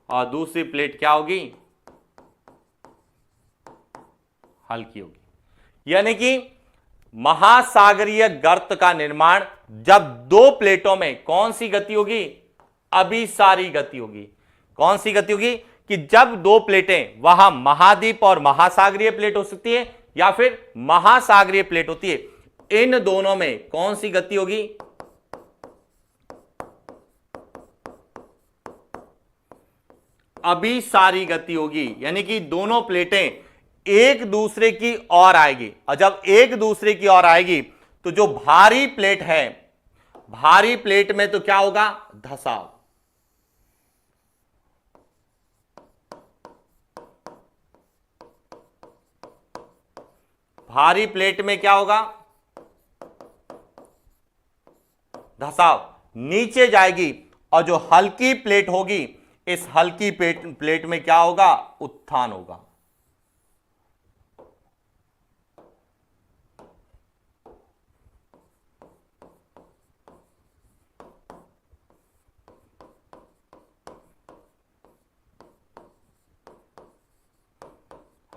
और दूसरी प्लेट क्या होगी? हल्की होगी। यानी कि महासागरीय गर्त का निर्माण जब दो प्लेटों में कौन सी गति होगी? अभिसारी गति होगी। कौन सी गति होगी? कि जब दो प्लेटें, वहां महाद्वीप और महासागरीय प्लेट हो सकती है या फिर महासागरीय प्लेट होती है, इन दोनों में कौन सी गति होगी? अभिसारी गति होगी। यानी कि दोनों प्लेटें एक दूसरे की ओर आएगी और जब एक दूसरे की ओर आएगी तो जो भारी प्लेट है, भारी प्लेट में तो क्या होगा? धसाव। भारी प्लेट में क्या होगा? धसाव। नीचे जाएगी और जो हल्की प्लेट होगी, इस हल्की प्लेट में क्या होगा? उत्थान होगा।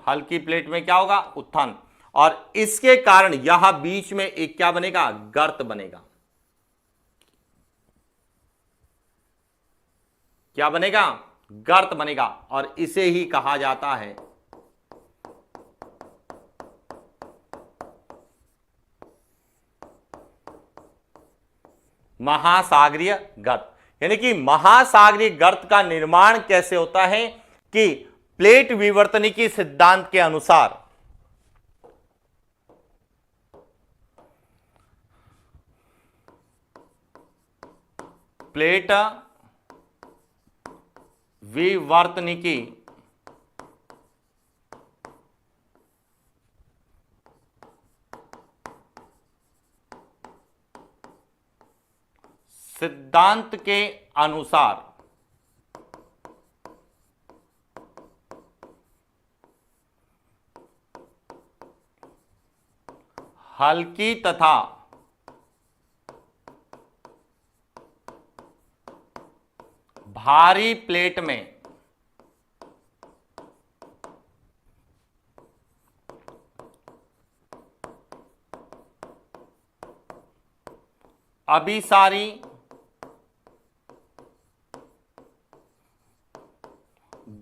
हल्की प्लेट में क्या होगा? उत्थान। और इसके कारण यहां बीच में एक क्या बनेगा? गर्त बनेगा। क्या बनेगा? गर्त बनेगा। और इसे ही कहा जाता है महासागरीय गर्त। यानी कि महासागरीय गर्त का निर्माण कैसे होता है? कि प्लेट विवर्तनिकी सिद्धांत के अनुसार प्लेट विवर्तनिकी सिद्धांत के अनुसार हल्की तथा भारी प्लेट में अभिसारी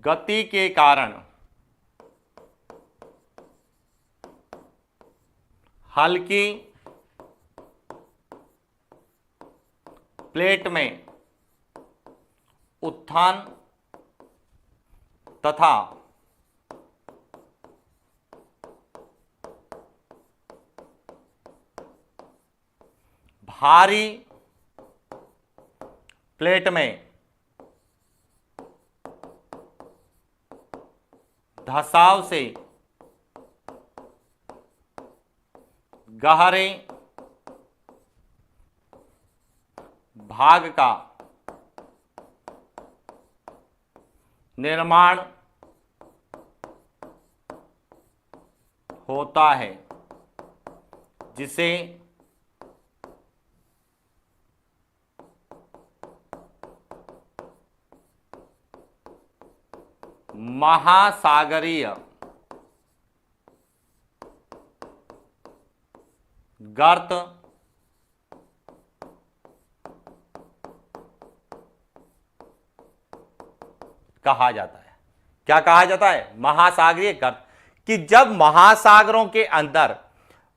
गति के कारण हल्की प्लेट में उत्थान तथा भारी प्लेट में धसाव से गहरे भाग का निर्माण होता है, जिसे महासागरीय गर्त कहा जाता है। क्या कहा जाता है? महासागरीय गर्त। कि जब महासागरों के अंदर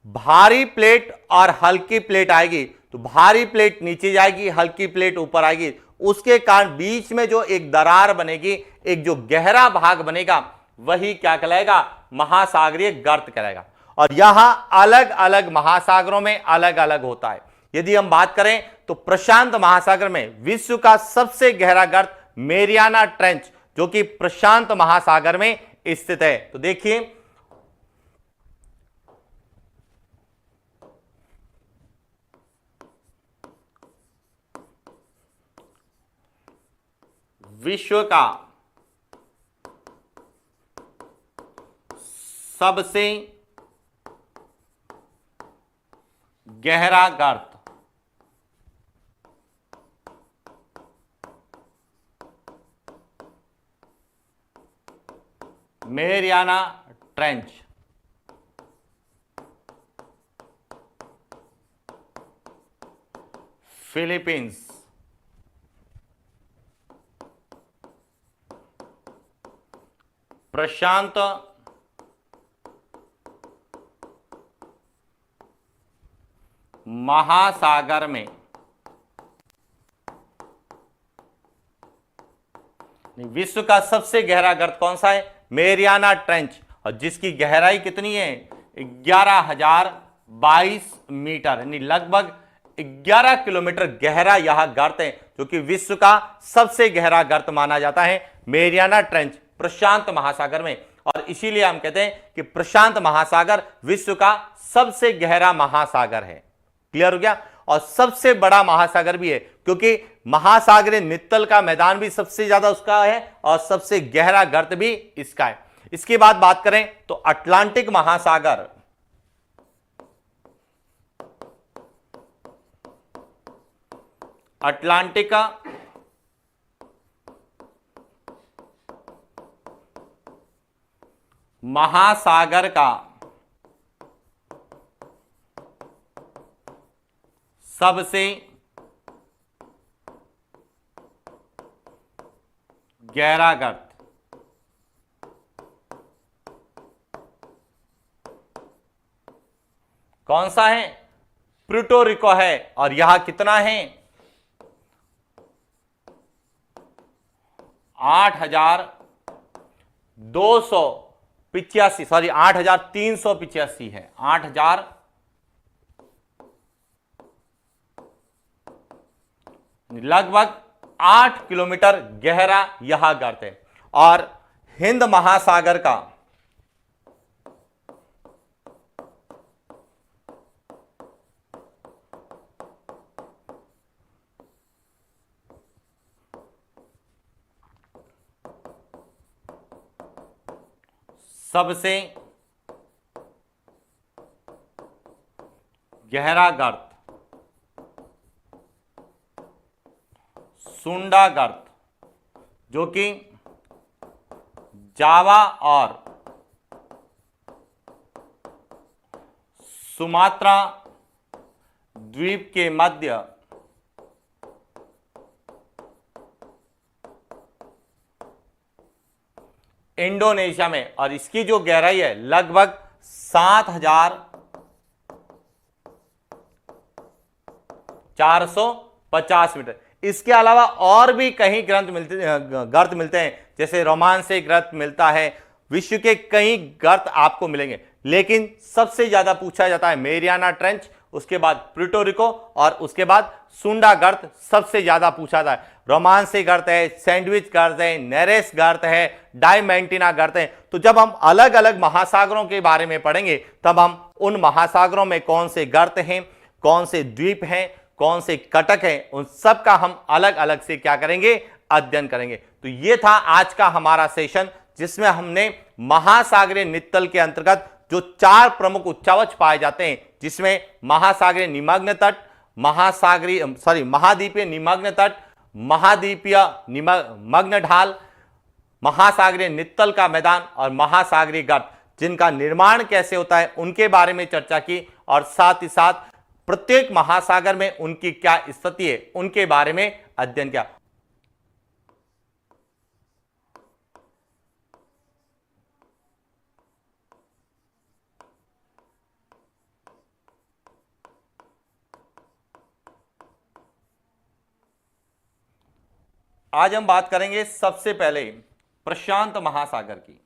भारी प्लेट और हल्की प्लेट आएगी तो भारी प्लेट नीचे जाएगी, हल्की प्लेट ऊपर आएगी, उसके कारण बीच में जो एक दरार बनेगी, एक जो गहरा भाग बनेगा, वही क्या कहलाएगा? महासागरीय गर्त कहलाएगा। और यहां अलग अलग महासागरों में अलग अलग होता है। यदि हम बात करें तो प्रशांत महासागर में विश्व का सबसे गहरा गर्त मेरियाना ट्रेंच, जो कि प्रशांत महासागर में स्थित है। तो देखिए, विश्व का सबसे गहरा गर्त मेरियाना ट्रेंच फिलीपींस। प्रशांत महासागर में विश्व का सबसे गहरा गर्त कौन सा है? मेरियाना ट्रेंच, और जिसकी गहराई कितनी है? 11,022 मीटर, यानी लगभग 11 किलोमीटर गहरा यह गर्त है, जो कि विश्व का सबसे गहरा गर्त माना जाता है, मेरियाना ट्रेंच प्रशांत महासागर में। और इसीलिए हम कहते हैं कि प्रशांत महासागर विश्व का सबसे गहरा महासागर है। क्लियर हो गया? और सबसे बड़ा महासागर भी है, क्योंकि महासागरीय नित्तल का मैदान भी सबसे ज्यादा उसका है और सबसे गहरा गर्त भी इसका है। इसके बाद बात करें तो अटलांटिक महासागर, अटलांटिक महासागर का सबसे गहरा गर्त कौन सा है? प्यूर्टो रिको है। और यह कितना है? 8,285, सॉरी 8,385 है। 8,000 लगभग 8 किलोमीटर गहरा यह गर्त है। और हिंद महासागर का सबसे गहरा गर्त सुंडा गर्त, जो कि जावा और सुमात्रा द्वीप के मध्य इंडोनेशिया में, और इसकी जो गहराई है लगभग 7,450 50 मीटर। इसके अलावा और भी कई गर्त मिलते हैं, जैसे रोमान से गर्त मिलता है, विश्व के कई गर्त आपको मिलेंगे, लेकिन सबसे ज्यादा पूछा जाता है मेरियाना ट्रेंच, उसके बाद प्यूर्टो रिको और उसके बाद सुंडा गर्त सबसे ज्यादा पूछा जाता है। रोमान से गर्त है, सैंडविच गर्त है, नेरेस गर्त है, डायमेंटिना गर्त है। तो जब हम अलग अलग महासागरों के बारे में पढ़ेंगे तब हम उन महासागरों में कौन से गर्त हैं, कौन से द्वीप हैं, कौन से कटक हैं, उन सब का हम अलग अलग से क्या करेंगे, अध्ययन करेंगे। तो ये था आज का हमारा सेशन, जिसमें हमने महासागरीय नित्तल के अंतर्गत जो 4 प्रमुख उच्चावच पाए जाते हैं, जिसमें महासागरीय निमग्न तट, महाद्वीपीय निमग्न तट, महाद्वीपीय मग्न ढाल, महासागरीय नित्तल का मैदान और महासागरीय गर्त, जिनका निर्माण कैसे होता है उनके बारे में चर्चा की, और साथ ही साथ प्रत्येक महासागर में उनकी क्या स्थिति है उनके बारे में अध्ययन किया। आज हम बात करेंगे सबसे पहले प्रशांत महासागर की।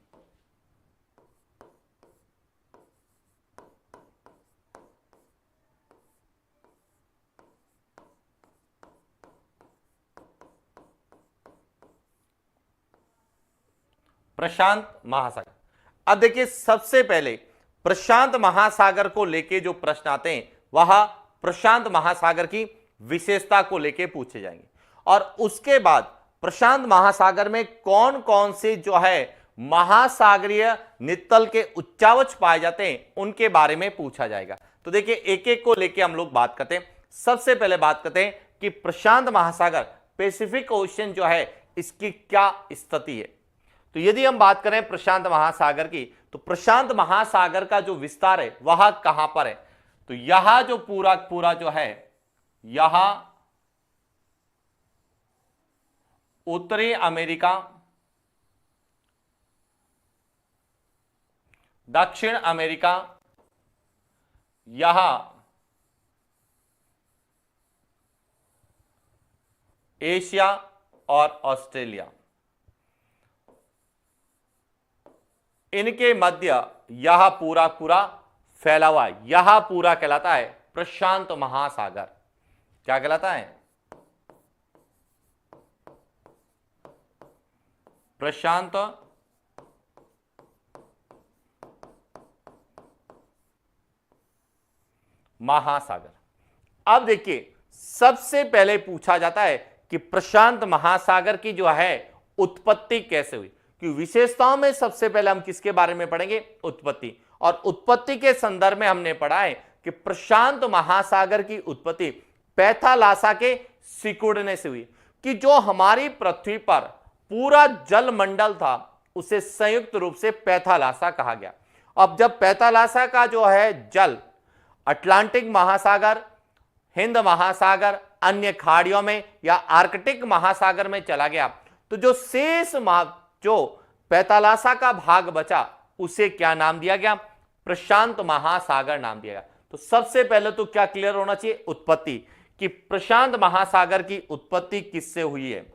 प्रशांत महासागर, अब देखिए सबसे पहले प्रशांत महासागर को लेके जो प्रश्न आते हैं वह प्रशांत महासागर की विशेषता को लेके पूछे जाएंगे, और उसके बाद प्रशांत महासागर में कौन कौन से जो है महासागरीय नित्तल के उच्चावच पाए जाते हैं उनके बारे में पूछा जाएगा। तो देखिए एक एक को लेके हम लोग बात करते हैं। सबसे पहले बात करते हैं कि प्रशांत महासागर, पैसिफिक ओशन जो है इसकी क्या स्थिति है। तो यदि हम बात करें प्रशांत महासागर की, तो प्रशांत महासागर का जो विस्तार है वह कहां पर है, तो यह जो पूरा पूरा जो है यह उत्तरी अमेरिका, दक्षिण अमेरिका, यह एशिया और ऑस्ट्रेलिया, इनके मध्य यह पूरा पूरा फैला हुआ है, यह पूरा कहलाता है प्रशांत महासागर। क्या कहलाता है? प्रशांत महासागर। अब देखिए सबसे पहले पूछा जाता है कि प्रशांत महासागर की जो है उत्पत्ति कैसे हुई, कि विशेषताओं में सबसे पहले हम किसके बारे में पढ़ेंगे, उत्पत्ति। और उत्पत्ति के संदर्भ में हमने पढ़ा है कि प्रशांत महासागर की उत्पत्ति पैथालासा के सिकुड़ने से हुई, कि जो हमारी पृथ्वी पर पूरा जल मंडल था उसे संयुक्त रूप से पैथालासा कहा गया। अब जब पैथालासा का जो है जल अटलांटिक महासागर, हिंद महासागर, अन्य खाड़ियों में या आर्कटिक महासागर में चला गया, तो जो शेष जो पैथालासा का भाग बचा उसे क्या नाम दिया गया, प्रशांत महासागर नाम दिया गया। तो सबसे पहले तो क्या क्लियर होना चाहिए, उत्पत्ति, कि प्रशांत महासागर की उत्पत्ति किससे हुई है।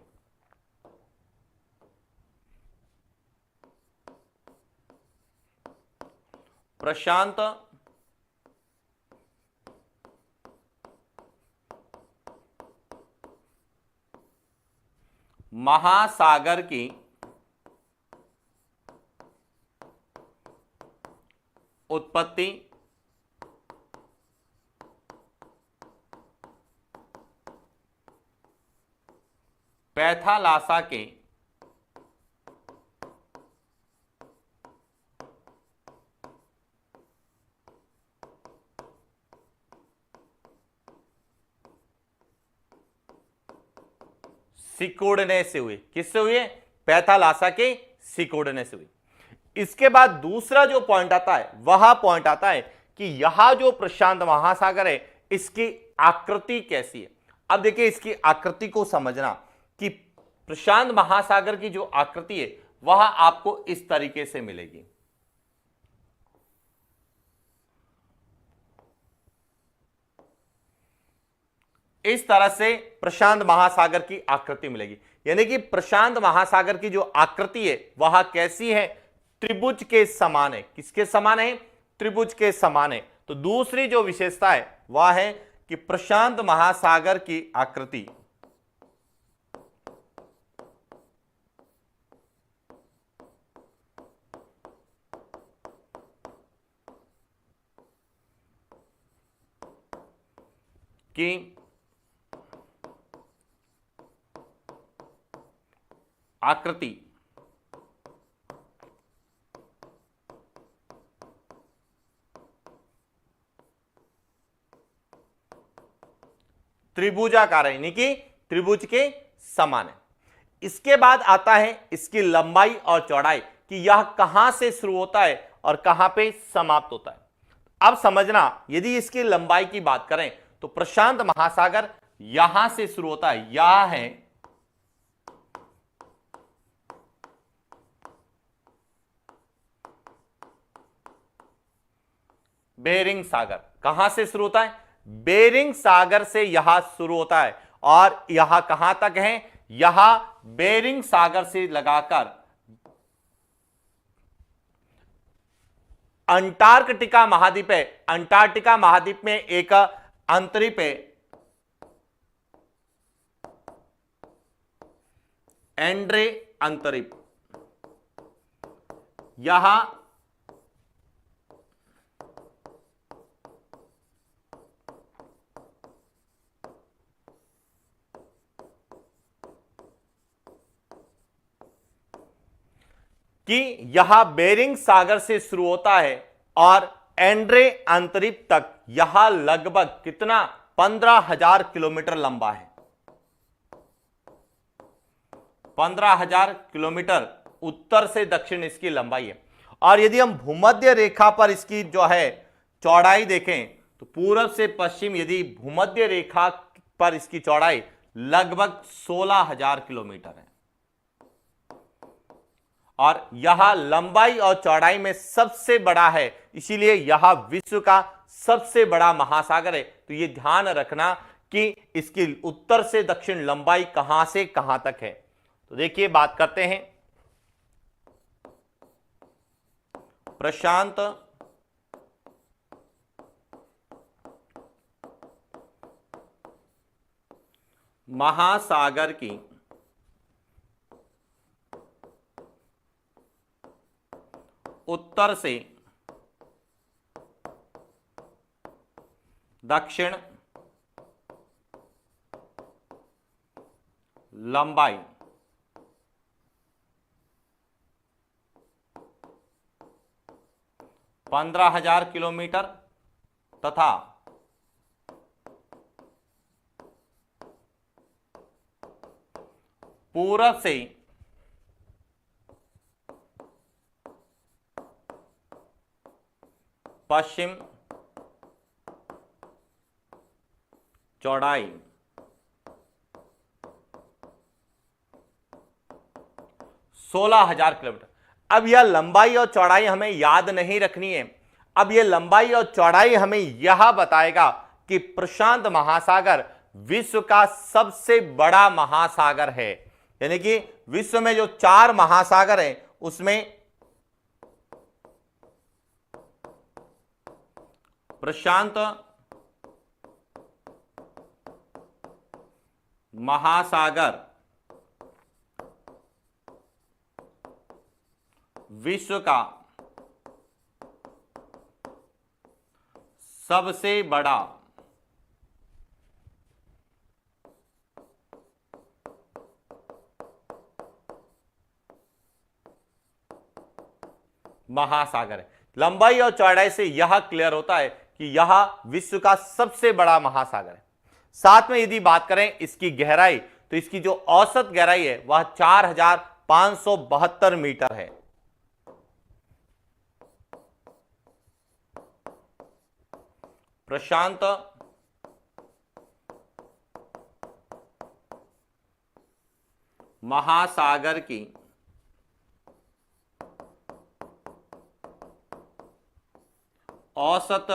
प्रशांत महासागर की उत्पत्ति पैथालासा के सिकुड़ने से हुई। किससे हुई है? पैथालासा के सिकुड़ने से हुई। इसके बाद दूसरा जो पॉइंट आता है वह पॉइंट आता है कि यह जो प्रशांत महासागर है इसकी आकृति कैसी है। अब देखिए इसकी आकृति को समझना कि प्रशांत महासागर की जो आकृति है वह आपको इस तरीके से मिलेगी। इस तरह से प्रशांत महासागर की आकृति मिलेगी। यानी कि प्रशांत महासागर की जो आकृति है वह कैसी है? त्रिभुज के समान है। किसके समान है? त्रिभुज के समान है। तो दूसरी जो विशेषता है वह है कि प्रशांत महासागर की आकृति की आकृति त्रिभुजाकार है, यानी कि त्रिभुज के समान है। इसके बाद आता है इसकी लंबाई और चौड़ाई कि यह कहां से शुरू होता है और कहां पे समाप्त होता है। अब समझना, यदि इसकी लंबाई की बात करें तो प्रशांत महासागर यहां से शुरू होता है, यह है बेरिंग सागर। कहां से शुरू होता है? बेरिंग सागर से यहां शुरू होता है और यहां कहां तक है? यहां बेरिंग सागर से लगाकर अंटार्कटिका महाद्वीप है। अंटार्कटिका महाद्वीप में एक अंतरिप है, एंड्रे अंतरिप। यहां कि यह बेरिंग सागर से शुरू होता है और एंड्रे अंतरिप तक यह लगभग कितना? 15,000 किलोमीटर लंबा है। 15,000 किलोमीटर उत्तर से दक्षिण इसकी लंबाई है। और यदि हम भूमध्य रेखा पर इसकी जो है चौड़ाई देखें तो पूर्व से पश्चिम यदि भूमध्य रेखा पर इसकी चौड़ाई लगभग 16,000 किलोमीटर है और यह लंबाई और चौड़ाई में सबसे बड़ा है, इसीलिए यह विश्व का सबसे बड़ा महासागर है। तो यह ध्यान रखना कि इसकी उत्तर से दक्षिण लंबाई कहां से कहां तक है। तो देखिए, बात करते हैं प्रशांत महासागर की उत्तर से दक्षिण लंबाई 15,000 किलोमीटर तथा पूरब से पश्चिम चौड़ाई 16,000 किलोमीटर। अब यह लंबाई और चौड़ाई हमें याद नहीं रखनी है। अब यह लंबाई और चौड़ाई हमें यह बताएगा कि प्रशांत महासागर विश्व का सबसे बड़ा महासागर है। यानी कि विश्व में जो 4 महासागर हैं उसमें प्रशांत महासागर विश्व का सबसे बड़ा महासागर है। लंबाई और चौड़ाई से यह क्लियर होता है कि यह विश्व का सबसे बड़ा महासागर है। साथ में यदि बात करें इसकी गहराई, तो इसकी जो औसत गहराई है वह 4,572 मीटर है। प्रशांत महासागर की औसत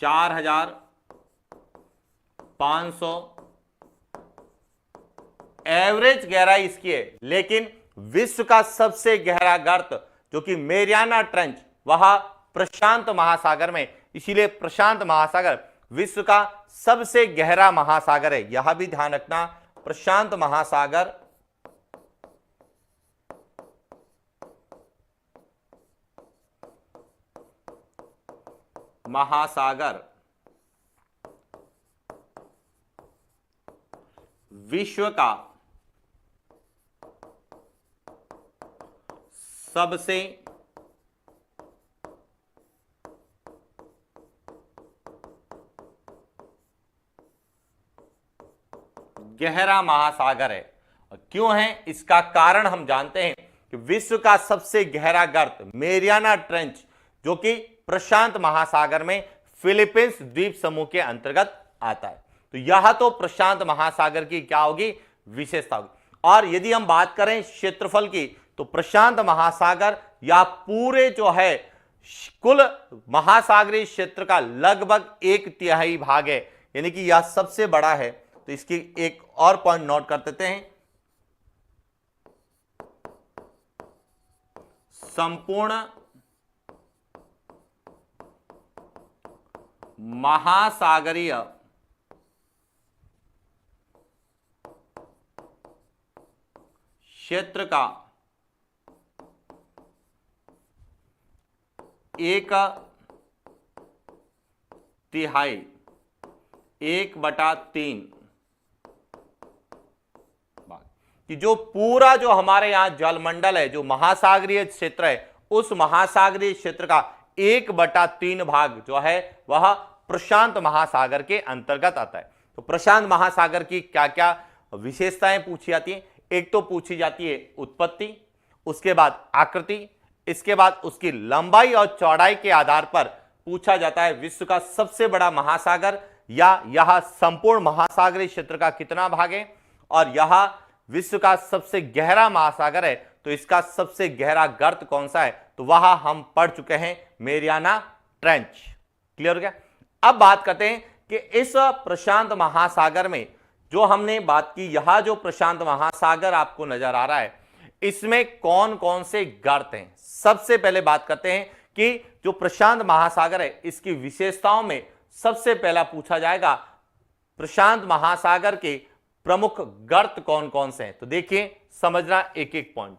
4,500 एवरेज गहराई इसकी है। लेकिन विश्व का सबसे गहरा गर्त जो कि मेरियाना ट्रेंच, वह प्रशांत महासागर में, इसीलिए प्रशांत महासागर विश्व का सबसे गहरा महासागर है। यह भी ध्यान रखना, प्रशांत महासागर विश्व का सबसे गहरा महासागर है। क्यों है इसका कारण हम जानते हैं कि विश्व का सबसे गहरा गर्त मेरियाना ट्रेंच जो कि प्रशांत महासागर में फिलीपींस द्वीप समूह के अंतर्गत आता है। तो यह तो प्रशांत महासागर की क्या होगी, विशेषता होगी। और यदि हम बात करें क्षेत्रफल की, तो प्रशांत महासागर या पूरे जो है कुल महासागरीय क्षेत्र का लगभग 1/3 भाग है, यानी कि यह सबसे बड़ा है। तो इसकी एक और पॉइंट नोट कर देते हैं, संपूर्ण महासागरीय क्षेत्र का 1/3, 1/3 कि जो पूरा जो हमारे यहां जलमंडल है, जो महासागरीय क्षेत्र है, उस महासागरीय क्षेत्र का 1/3 भाग जो है वह प्रशांत महासागर के अंतर्गत आता है। तो प्रशांत महासागर की क्या क्या विशेषताएं पूछी जाती हैं, एक तो पूछी जाती है उत्पत्ति, उसके बाद आकृति, इसके बाद उसकी लंबाई और चौड़ाई के आधार पर पूछा जाता है विश्व का सबसे बड़ा महासागर या यह संपूर्ण महासागरीय क्षेत्र का कितना भाग है, और यह विश्व का सबसे गहरा महासागर है तो इसका सबसे गहरा गर्त कौन सा है, तो वह हम पढ़ चुके हैं, मेरियाना ट्रेंच। क्लियर हो गया। अब बात करते हैं कि इस प्रशांत महासागर में जो हमने बात की, यह जो प्रशांत महासागर आपको नजर आ रहा है, इसमें कौन कौन से गर्त हैं। सबसे पहले बात करते हैं कि जो प्रशांत महासागर है इसकी विशेषताओं में सबसे पहला पूछा जाएगा प्रशांत महासागर के प्रमुख गर्त कौन कौन से हैं। तो देखिए, समझना एक एक पॉइंट।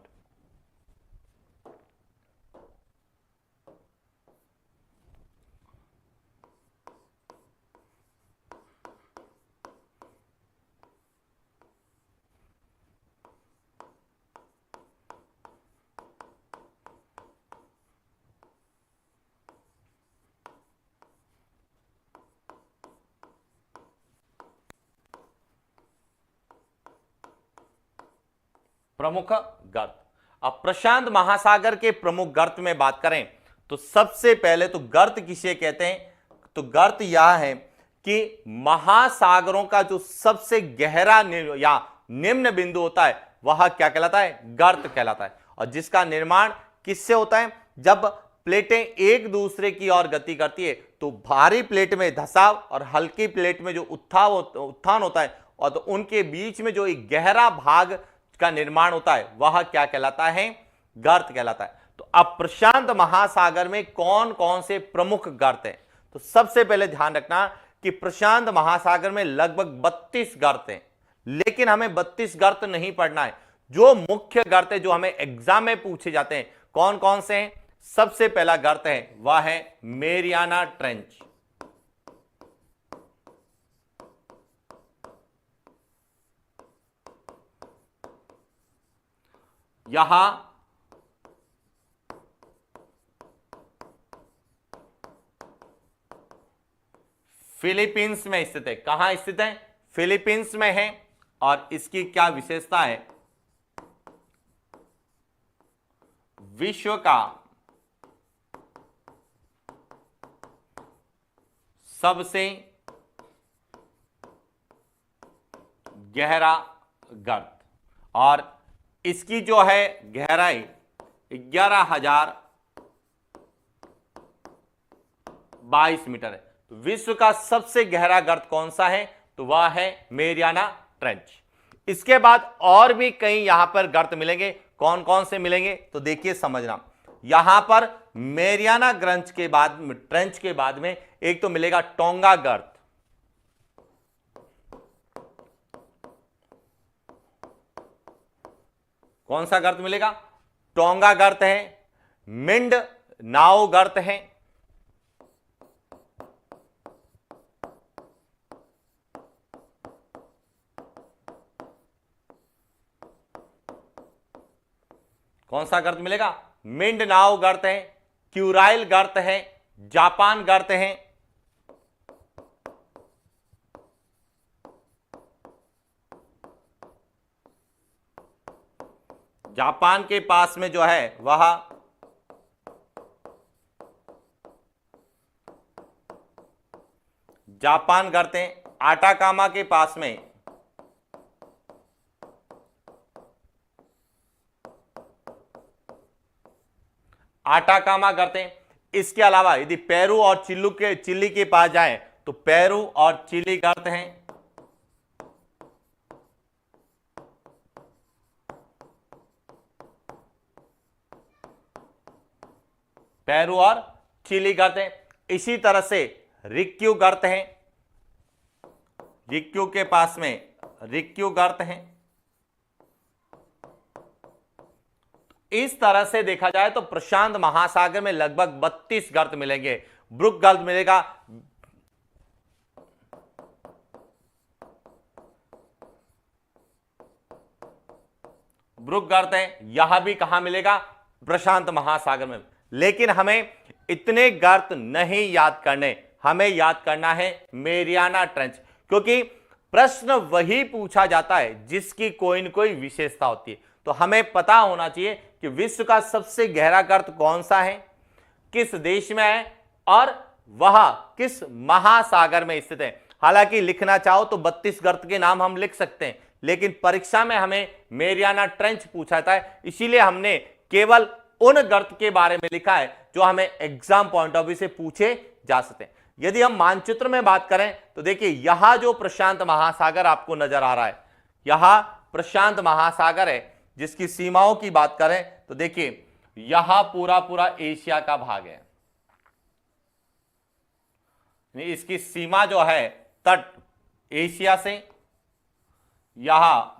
प्रमुख गर्त। अब प्रशांत महासागर के प्रमुख गर्त में बात करें तो सबसे पहले तो गर्त किसे कहते हैं, तो गर्त यह है कि महासागरों का जो सबसे गहरा या निम्न बिंदु होता है वह क्या कहलाता है, गर्त कहलाता है। और जिसका निर्माण किससे होता है, जब प्लेटें एक दूसरे की ओर गति करती है तो भारी प्लेट में धसाव और हल्की प्लेट में जो उत्थान होता है, और तो उनके बीच में जो एक गहरा भाग का निर्माण होता है वह क्या कहलाता है, गर्त कहलाता है। तो अब प्रशांत महासागर में कौन कौन से प्रमुख गर्त हैं, तो सबसे पहले ध्यान रखना कि प्रशांत महासागर में लगभग 32 गर्त हैं। लेकिन हमें 32 गर्त नहीं पढ़ना है, जो मुख्य गर्त है जो हमें एग्जाम में पूछे जाते हैं कौन कौन से हैं। सबसे पहला गर्त है वह है मेरियाना ट्रेंच। यहां फिलीपींस में स्थित है। कहां स्थित है, फिलीपींस में है। और इसकी क्या विशेषता है, विश्व का सबसे गहरा गर्त, और इसकी जो है गहराई 11,022 मीटर है। तो विश्व का सबसे गहरा गर्त कौन सा है? तो वह है मेरियाना ट्रेंच। इसके बाद और भी कई यहां पर गर्त मिलेंगे। कौन कौन से मिलेंगे? तो देखिए समझना, यहां पर मेरियाना ट्रेंच के बाद में एक तो मिलेगा टोंगा गर्त। कौन सा गर्त मिलेगा? टोंगा गर्त है, मिंड नाओ गर्त है, कौन सा गर्त मिलेगा? मिंड नाओ गर्त है, क्यूराइल गर्त है, जापान गर्त है, जापान के पास में जो है वह जापान गर्त है। आटाकामा के पास में आटाकामा गर्त है। इसके अलावा यदि पेरू और चिली के पास जाएं तो पेरू और चिली गर्त हैं। पेरू और चिली गर्त हैं। इसी तरह से रिक्यू गर्त हैं, रिक्यू के पास में रिक्यू गर्त हैं। इस तरह से देखा जाए तो प्रशांत महासागर में लगभग 32 गर्त मिलेंगे। ब्रुक गर्त मिलेगा, ब्रुक गर्त है, यह भी कहां मिलेगा? प्रशांत महासागर में। लेकिन हमें इतने गर्त नहीं याद करने, हमें याद करना है मेरियाना ट्रेंच, क्योंकि प्रश्न वही पूछा जाता है जिसकी कोई न कोई विशेषता होती है। तो हमें पता होना चाहिए कि विश्व का सबसे गहरा गर्त कौन सा है, किस देश में है और वह किस महासागर में स्थित है। हालांकि लिखना चाहो तो 32 गर्त के नाम हम लिख सकते हैं, लेकिन परीक्षा में हमें मेरियाना ट्रेंच पूछा जाता है, इसीलिए हमने केवल उन गर्त के बारे में लिखा है जो हमें एग्जाम पॉइंट ऑफ व्यू से पूछे जा सकते हैं। यदि हम मानचित्र में बात करें तो देखिए यहां जो प्रशांत महासागर आपको नजर आ रहा है, यहां प्रशांत महासागर है, जिसकी सीमाओं की बात करें तो देखिए यहां पूरा पूरा एशिया का भाग है। इसकी सीमा जो है तट एशिया से, यहां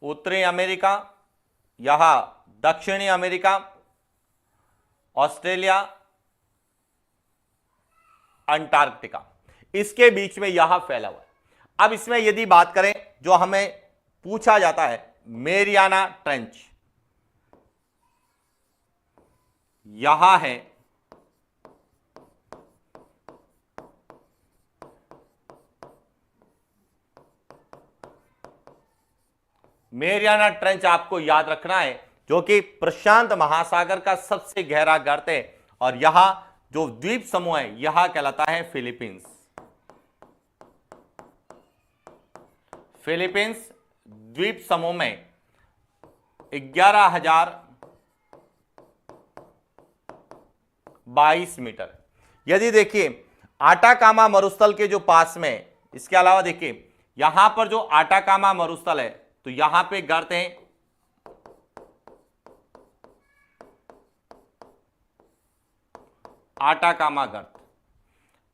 उत्तरी अमेरिका, यहां दक्षिणी अमेरिका, ऑस्ट्रेलिया, अंटार्कटिका, इसके बीच में यहां फैला हुआ है। अब इसमें यदि बात करें जो हमें पूछा जाता है मेरियाना ट्रेंच, यहां है मेरियाना ट्रेंच, आपको याद रखना है, जो कि प्रशांत महासागर का सबसे गहरा गर्त है। और यहां जो द्वीप समूह है यहां कहलाता है फिलीपींस। फिलीपींस द्वीप समूह में 11,022 मीटर। यदि देखिए आटाकामा मरुस्थल के जो पास में, इसके अलावा देखिए यहां पर जो आटाकामा मरुस्थल है तो यहां पे गर्त हैं आटाकामा गर्त।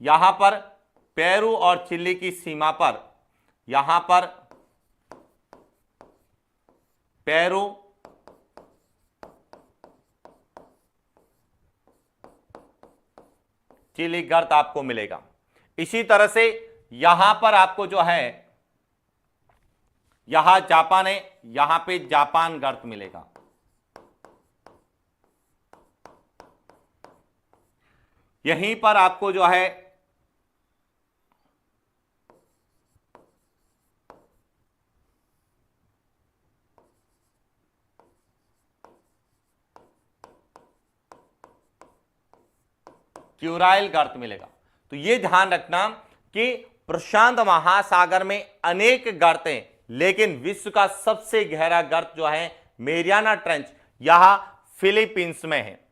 यहां पर पेरू और चिली की सीमा पर, यहां पर पेरू चिली गर्त आपको मिलेगा। इसी तरह से यहां पर आपको जो है यहां जापान है, यहां पे जापान गर्त मिलेगा। यहीं पर आपको जो है क्यूराइल गर्त मिलेगा। तो यह ध्यान रखना कि प्रशांत महासागर में अनेक गर्तें, लेकिन विश्व का सबसे गहरा गर्त जो है मेरियाना ट्रेंच, यह फिलीपींस में है।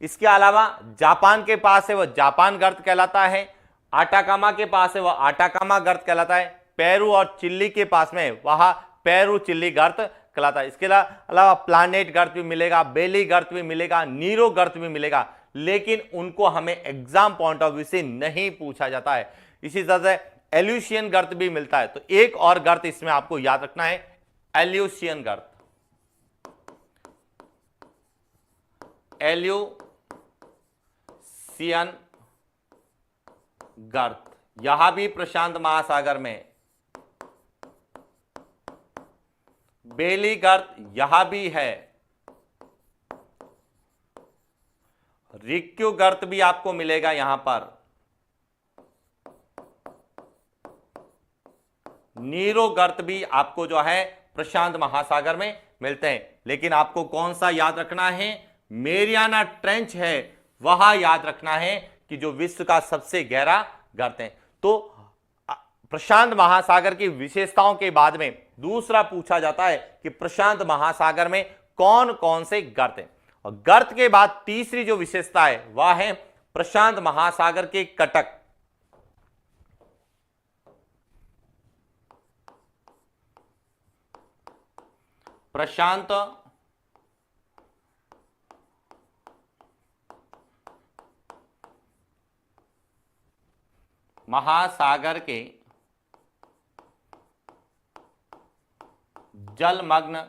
इसके अलावा जापान के पास है वह जापान गर्त कहलाता है, आटाकामा के पास है वह आटाकामा गर्त कहलाता है, पेरू और चिल्ली के पास में वह पेरू चिल्ली गर्त कहलाता है। इसके अलावा प्लानेट गर्त भी मिलेगा, बेली गर्त भी मिलेगा, नीरो गर्त भी मिलेगा, लेकिन उनको हमें एग्जाम पॉइंट ऑफ व्यू से नहीं पूछा जाता है। इसी तरह से एल्यूशियन गर्त भी मिलता है। तो एक और गर्त इसमें आपको याद रखना है, एल्यूशियन गर्त। एल्यूशियन गर्त यहां भी प्रशांत महासागर में, बेली गर्त यहां भी है, रिक्यू गर्त भी आपको मिलेगा यहां पर, नीरो गर्त भी आपको जो है प्रशांत महासागर में मिलते हैं। लेकिन आपको कौन सा याद रखना है, मेरियाना ट्रेंच है वह याद रखना है कि जो विश्व का सबसे गहरा गर्त है। तो प्रशांत महासागर की विशेषताओं के बाद में दूसरा पूछा जाता है कि प्रशांत महासागर में कौन कौन से गर्त हैं। और गर्त के बाद तीसरी जो विशेषता है वह है प्रशांत महासागर के कटक। प्रशांत महासागर के जलमग्न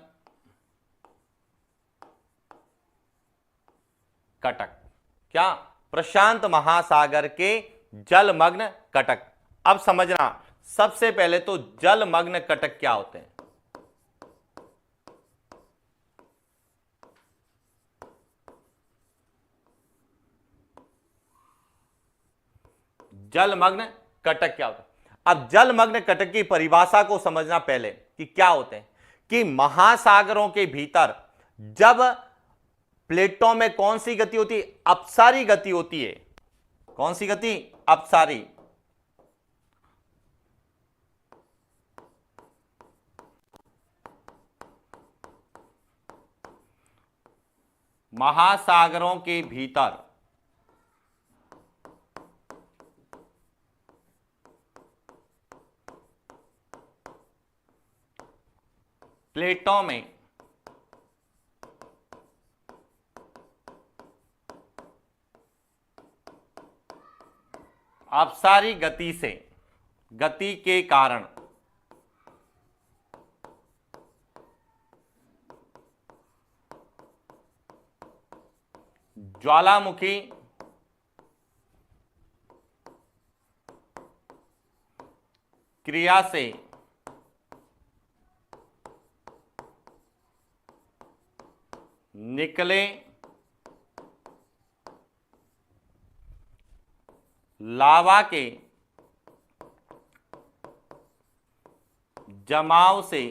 कटक। क्या? प्रशांत महासागर के जलमग्न कटक। अब समझना, सबसे पहले तो जलमग्न कटक क्या होते हैं। जलमग्न कटक क्या होता है। अब जलमग्न कटक की परिभाषा को समझना पहले कि क्या होते हैं, कि महासागरों के भीतर जब प्लेटों में कौन सी गति होती है, अपसारी गति होती है। कौन सी गति? अपसारी। महासागरों के भीतर प्लेटों में अपसारी गति से, गति के कारण ज्वालामुखी क्रिया से निकले लावा के जमाव से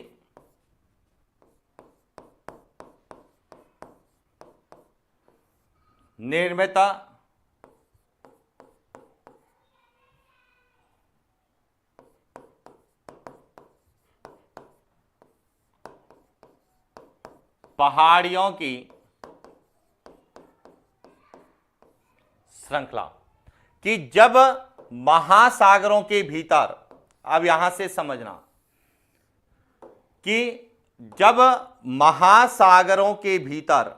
निर्मित पहाड़ियों की श्रृंखला। कि जब महासागरों के भीतर, अब यहां से समझना कि जब महासागरों के भीतर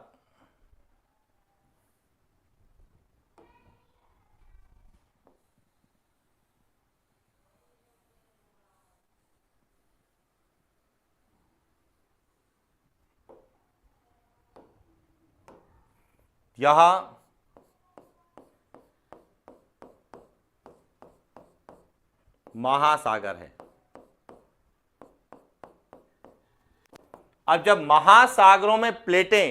यह महासागर है। अब जब महासागरों में प्लेटें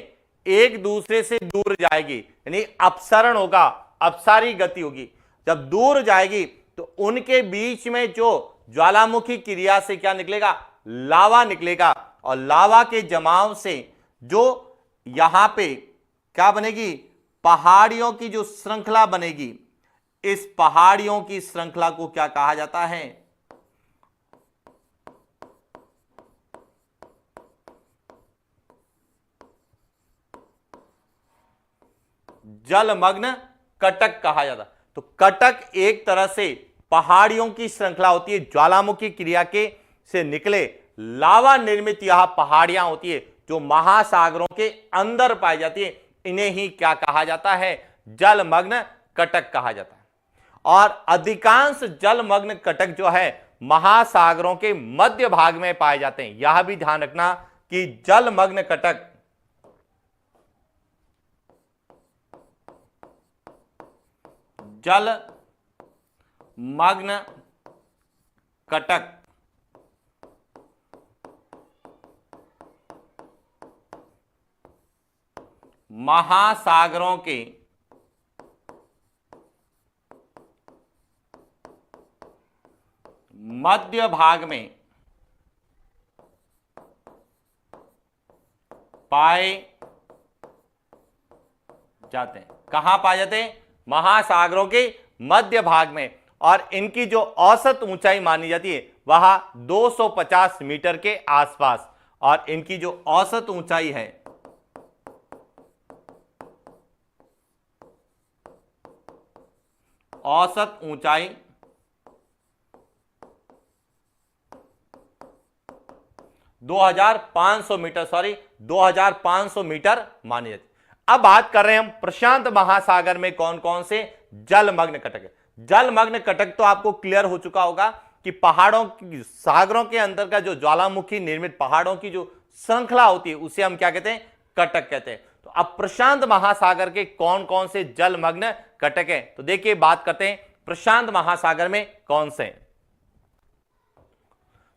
एक दूसरे से दूर जाएगी, यानी अपसरण होगा, अपसारी गति होगी, जब दूर जाएगी तो उनके बीच में जो ज्वालामुखी क्रिया से क्या निकलेगा, लावा निकलेगा, और लावा के जमाव से जो यहां पे क्या बनेगी, पहाड़ियों की जो श्रृंखला बनेगी, इस पहाड़ियों की श्रृंखला को क्या कहा जाता है, जलमग्न कटक कहा जाता है। तो कटक एक तरह से पहाड़ियों की श्रृंखला होती है, ज्वालामुखी क्रिया के से निकले लावा निर्मित यह पहाड़ियां होती है जो महासागरों के अंदर पाई जाती है, इन्हें ही क्या कहा जाता है, जलमग्न कटक कहा जाता है। और अधिकांश जलमग्न कटक जो है महासागरों के मध्य भाग में पाए जाते हैं। यह भी ध्यान रखना कि जलमग्न कटक जलमग्न कटक महासागरों के मध्य भाग में पाए जाते हैं। कहां पाए जाते हैं, महासागरों के मध्य भाग में। और इनकी जो औसत ऊंचाई मानी जाती है वह 250 मीटर के आसपास, और इनकी जो औसत ऊंचाई है औसत ऊंचाई 2500 मीटर, 2500 मीटर मानी जाती है। अब बात कर रहे हैं हम प्रशांत महासागर में कौन कौन से जलमग्न कटक है। जलमग्न कटक तो आपको क्लियर हो चुका होगा कि पहाड़ों की, सागरों के अंदर का जो ज्वालामुखी निर्मित पहाड़ों की जो श्रृंखला होती है उसे हम क्या कहते हैं, कटक कहते हैं। तो अब प्रशांत महासागर के कौन कौन से जलमग्न कटक है, तो देखिए बात करते हैं प्रशांत महासागर में कौन से हैं।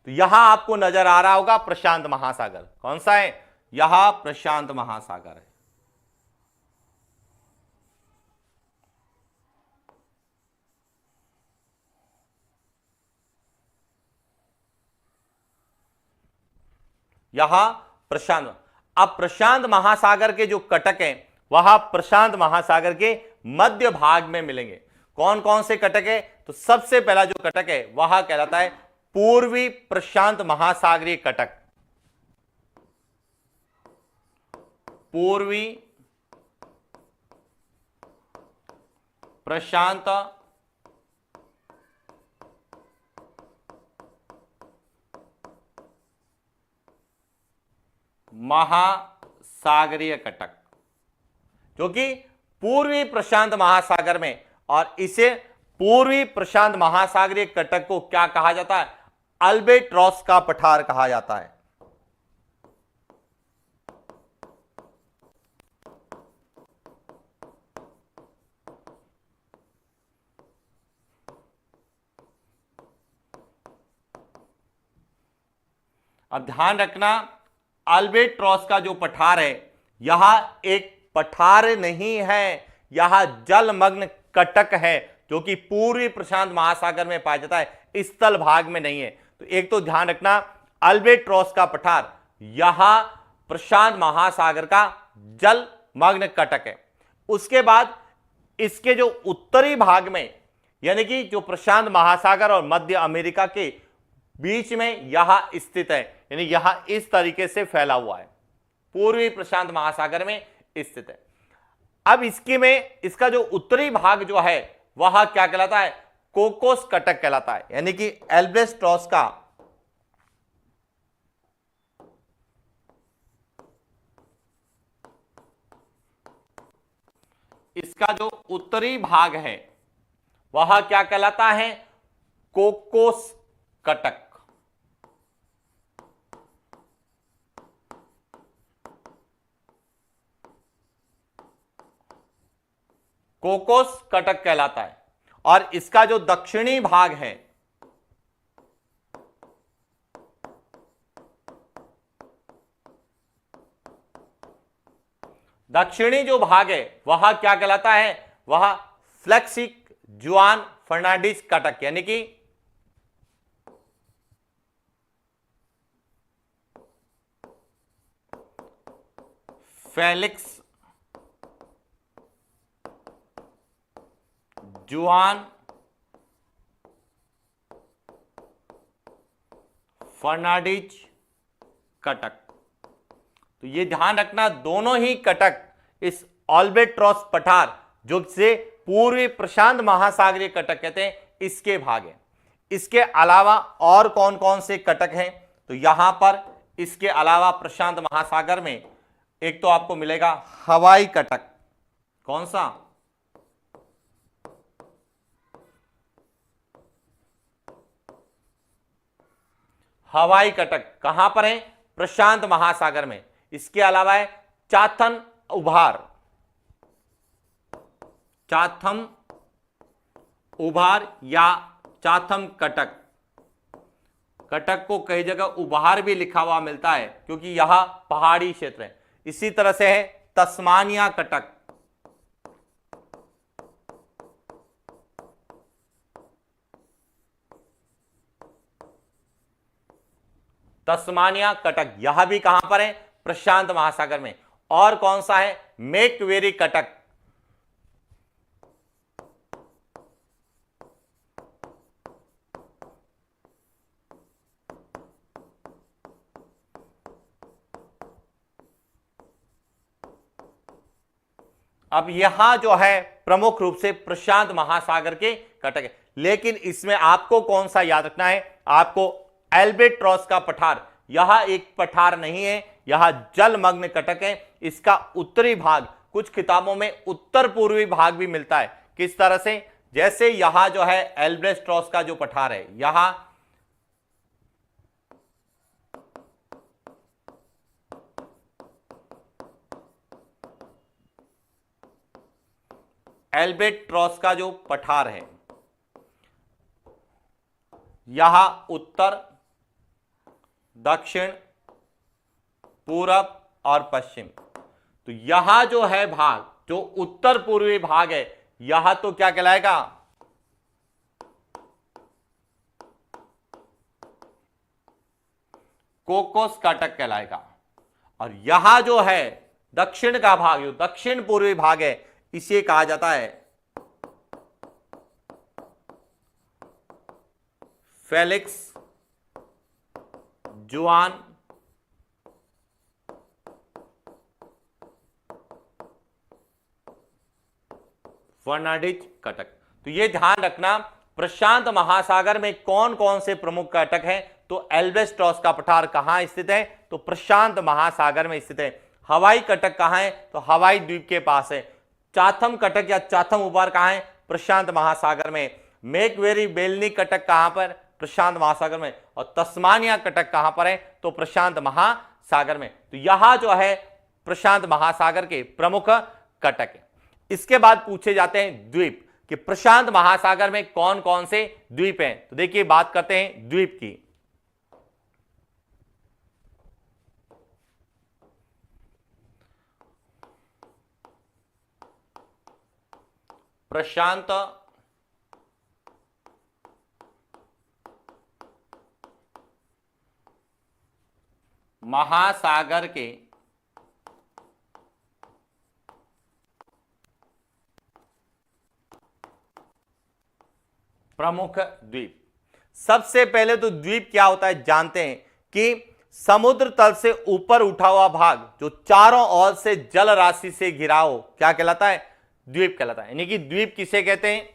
तो यहां आपको नजर आ रहा होगा प्रशांत महासागर, कौन सा है, यहां प्रशांत महासागर है। यहां प्रशांत, अब प्रशांत महासागर के जो कटक हैं वह प्रशांत महासागर के मध्य भाग में मिलेंगे। कौन कौन से कटक है, तो सबसे पहला जो कटक है वह कहलाता है पूर्वी प्रशांत महासागरीय कटक। पूर्वी प्रशांत महासागरीय कटक, जो कि पूर्वी प्रशांत महासागर में, और इसे पूर्वी प्रशांत महासागरीय कटक को क्या कहा जाता है, अल्बेट्रॉस का पठार कहा जाता है। अब ध्यान रखना, अल्बेट्रॉस का जो पठार है यह एक पठार नहीं है, यह जलमग्न कटक है जो कि पूर्वी प्रशांत महासागर में पाया जाता है, स्थल भाग में नहीं है। तो एक तो ध्यान रखना, अल्बेट्रॉस का पठार यह प्रशांत महासागर का जलमग्न कटक है। उसके बाद इसके जो उत्तरी भाग में, यानी कि जो प्रशांत महासागर और मध्य अमेरिका के बीच में यह स्थित है, यानी यह इस तरीके से फैला हुआ है, पूर्वी प्रशांत महासागर में स्थित है। अब इसके में इसका जो उत्तरी भाग जो है वह क्या कहलाता है, कोकोस कटक कहलाता है, यानी कि एल्बेट्रॉस का इसका जो उत्तरी भाग है वह क्या कहलाता है, कोकोस कटक। कोकोस कटक कहलाता है। और इसका जो दक्षिणी भाग है दक्षिणी जो भाग है वह क्या कहलाता है, वह फ्लेक्सिक जुआन फर्नांडिस कटक, यानी कि फेलिक्स जुआन फर्नांडिस कटक। तो ये ध्यान रखना, दोनों ही कटक इस ऑल्बेट्रॉस पठार जो से पूर्वी प्रशांत महासागरीय कटक कहते हैं, इसके भाग हैं। इसके अलावा और कौन कौन से कटक हैं, तो यहां पर इसके अलावा प्रशांत महासागर में एक तो आपको मिलेगा हवाई कटक। कौन सा? हवाई कटक कहां पर है? प्रशांत महासागर में। इसके अलावा है चाथम उभार, चाथम उभार या चाथम कटक। कटक को कई जगह उभार भी लिखा हुआ मिलता है क्योंकि यह पहाड़ी क्षेत्र है। इसी तरह से है तस्मानिया कटक, तस्मानिया कटक यह भी कहां पर है? प्रशांत महासागर में। और कौन सा है? मैक्वेरी कटक, अब यहां जो है प्रमुख रूप से प्रशांत महासागर के कटक है, लेकिन इसमें आपको कौन सा याद रखना है? आपको एल्बेट्रॉस का पठार। यह एक पठार नहीं है, यह जलमग्न कटक है। इसका उत्तरी भाग कुछ किताबों में उत्तर पूर्वी भाग भी मिलता है। किस तरह से? जैसे यहां जो है एल्बेट्रॉस का जो पठार है, यहां एल्बेट्रॉस का जो पठार है, यहां उत्तर, दक्षिण, पूरब और पश्चिम। तो यहां जो है भाग, जो उत्तर पूर्वी भाग है, यहां तो क्या कहलाएगा? कोकोस कटक कहलाएगा। और यहां जो है दक्षिण का भाग, जो दक्षिण पूर्वी भाग है, इसे कहा जाता है फेलिक्स जुआन फर्नांडिज कटक। तो ये ध्यान रखना, प्रशांत महासागर में कौन कौन से प्रमुख कटक हैं। तो एल्बेट्रॉस का पठार कहां स्थित है? तो प्रशांत महासागर में स्थित है। हवाई कटक कहां है? तो हवाई द्वीप के पास है। चाथम कटक या चाथम उभार कहां है? प्रशांत महासागर में। मैक्वेरी बेलनी कटक कहां पर? प्रशांत महासागर में। और तस्मानिया कटक कहां पर है? तो प्रशांत महासागर में। तो यहां जो है प्रशांत महासागर के प्रमुख कटक है। इसके बाद पूछे जाते हैं द्वीप, कि प्रशांत महासागर में कौन कौन से द्वीप हैं। तो देखिए बात करते हैं द्वीप की। प्रशांत महासागर के प्रमुख द्वीप। सबसे पहले तो द्वीप क्या होता है जानते हैं, कि समुद्र तल से ऊपर उठा हुआ भाग जो चारों ओर से जल राशि से घिरा हो, क्या कहलाता है? द्वीप कहलाता है। यानी कि द्वीप किसे कहते हैं?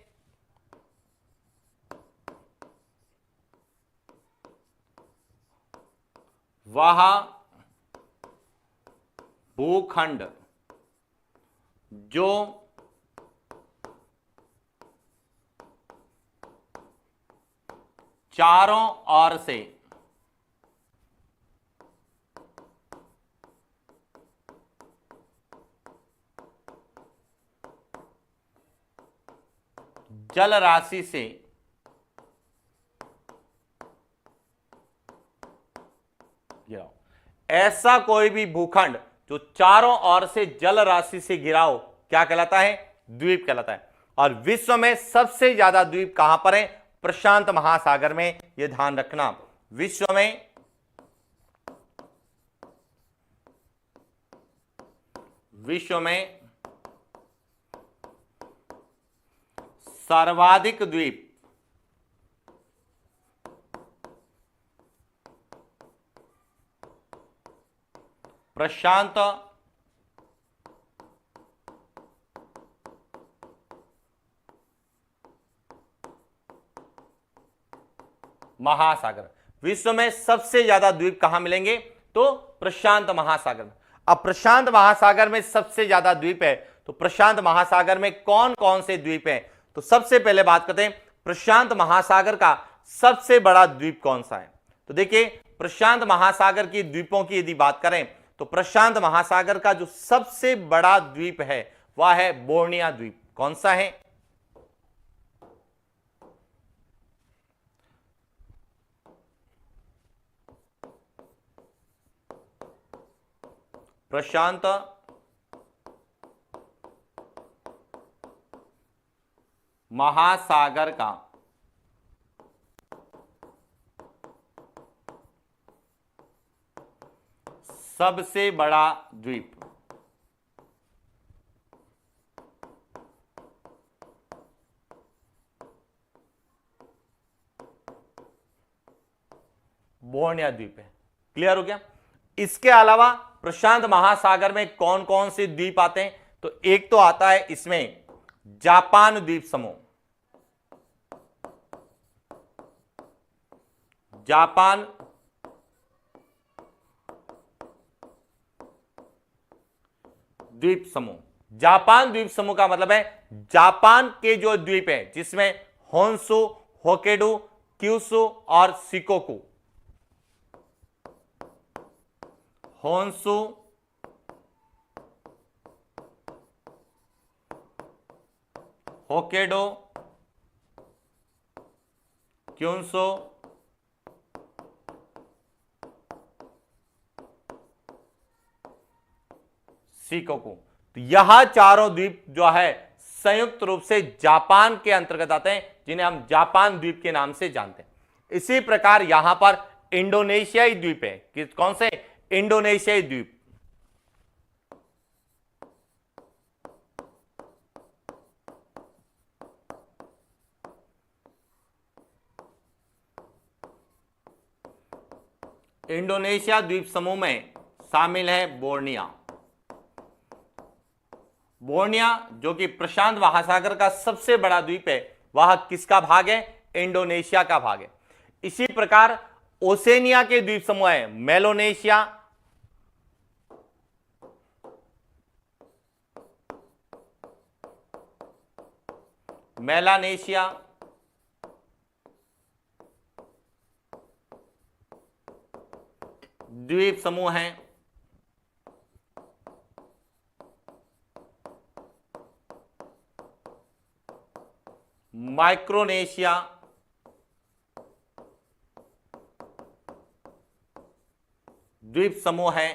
वह भूखंड जो चारों ओर से जल राशि से ऐसा कोई भी भूखंड जो चारों ओर से जल राशि से घिरा हो, क्या कहलाता है? द्वीप कहलाता है। और विश्व में सबसे ज्यादा द्वीप कहां पर है? प्रशांत महासागर में। यह ध्यान रखना, विश्व में सर्वाधिक द्वीप प्रशांत महासागर। विश्व में सबसे ज्यादा द्वीप कहां मिलेंगे? तो प्रशांत महासागर में। अब प्रशांत महासागर में सबसे ज्यादा द्वीप है, तो प्रशांत महासागर में कौन कौन से द्वीप हैं? तो सबसे पहले बात करते हैं प्रशांत महासागर का सबसे बड़ा द्वीप कौन सा है। तो देखिए प्रशांत महासागर की द्वीपों की यदि बात करें तो प्रशांत महासागर का जो सबसे बड़ा द्वीप है वह है बोर्निया द्वीप। कौन सा है? प्रशांत महासागर का सबसे बड़ा द्वीप। बोर्निया द्वीप है। क्लियर हो गया? इसके अलावा प्रशांत महासागर में कौन कौन से द्वीप आते हैं? तो एक तो आता है इसमें जापान द्वीप समूह। जापान द्वीप समूह। जापान द्वीप समूह का मतलब है जापान के जो द्वीप है जिसमें होन्शु, होक्काइडो, क्यूशु और Shikoku. Honshu, Hokkaido, Kyushu, Shikoku. तो यह चारों द्वीप जो है संयुक्त रूप से जापान के अंतर्गत आते हैं, जिन्हें हम जापान द्वीप के नाम से जानते हैं। इसी प्रकार यहां पर इंडोनेशियाई द्वीप है। कौन से? इंडोनेशियाई द्वीप। इंडोनेशिया द्वीप समूह में शामिल है बोर्निया। बोर्निया जो कि प्रशांत महासागर का सबसे बड़ा द्वीप है, वह किसका भाग है? इंडोनेशिया का भाग है। इसी प्रकार ओसेनिया के द्वीप समूह है मेलोनेशिया, मेलानेशिया, द्वीप समूह हैं। माइक्रोनेशिया, द्वीप समूह है।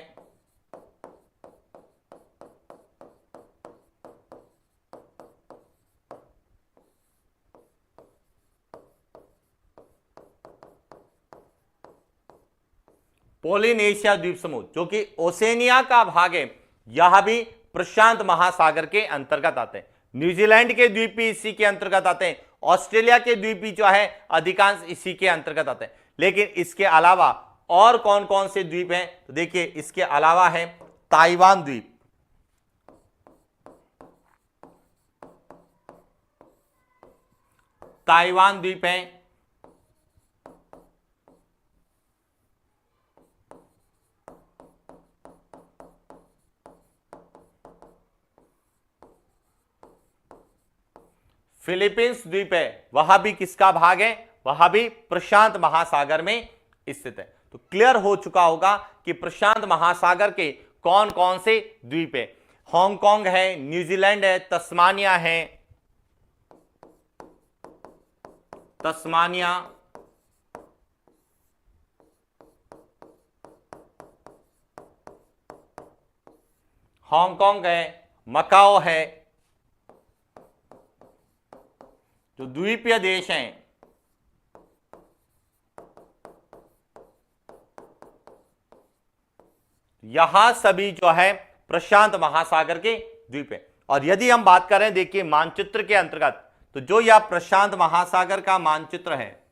पोलिनेशिया द्वीप समूह जो कि ओसेनिया का भाग है, यह भी प्रशांत महासागर के अंतर्गत आते हैं। न्यूजीलैंड के द्वीप भी इसी के अंतर्गत आते हैं। ऑस्ट्रेलिया के द्वीप भी जो है अधिकांश इसी के अंतर्गत आते हैं। लेकिन इसके अलावा और कौन कौन से द्वीप हैं? तो देखिए इसके अलावा है ताइवान द्वीप, ताइवान द्वीप है, फिलीपींस द्वीप है, वह भी किसका भाग है? वह भी प्रशांत महासागर में स्थित है। तो क्लियर हो चुका होगा कि प्रशांत महासागर के कौन कौन से द्वीप है। हांगकांग है, न्यूजीलैंड है, तस्मानिया है, तस्मानिया, हांगकांग है, मकाओ है, जो द्वीपीय देश हैं। यहां सभी जो है प्रशांत महासागर के द्वीप है। और यदि हम बात करें देखिए मानचित्र के अंतर्गत, तो जो यह प्रशांत महासागर का मानचित्र है,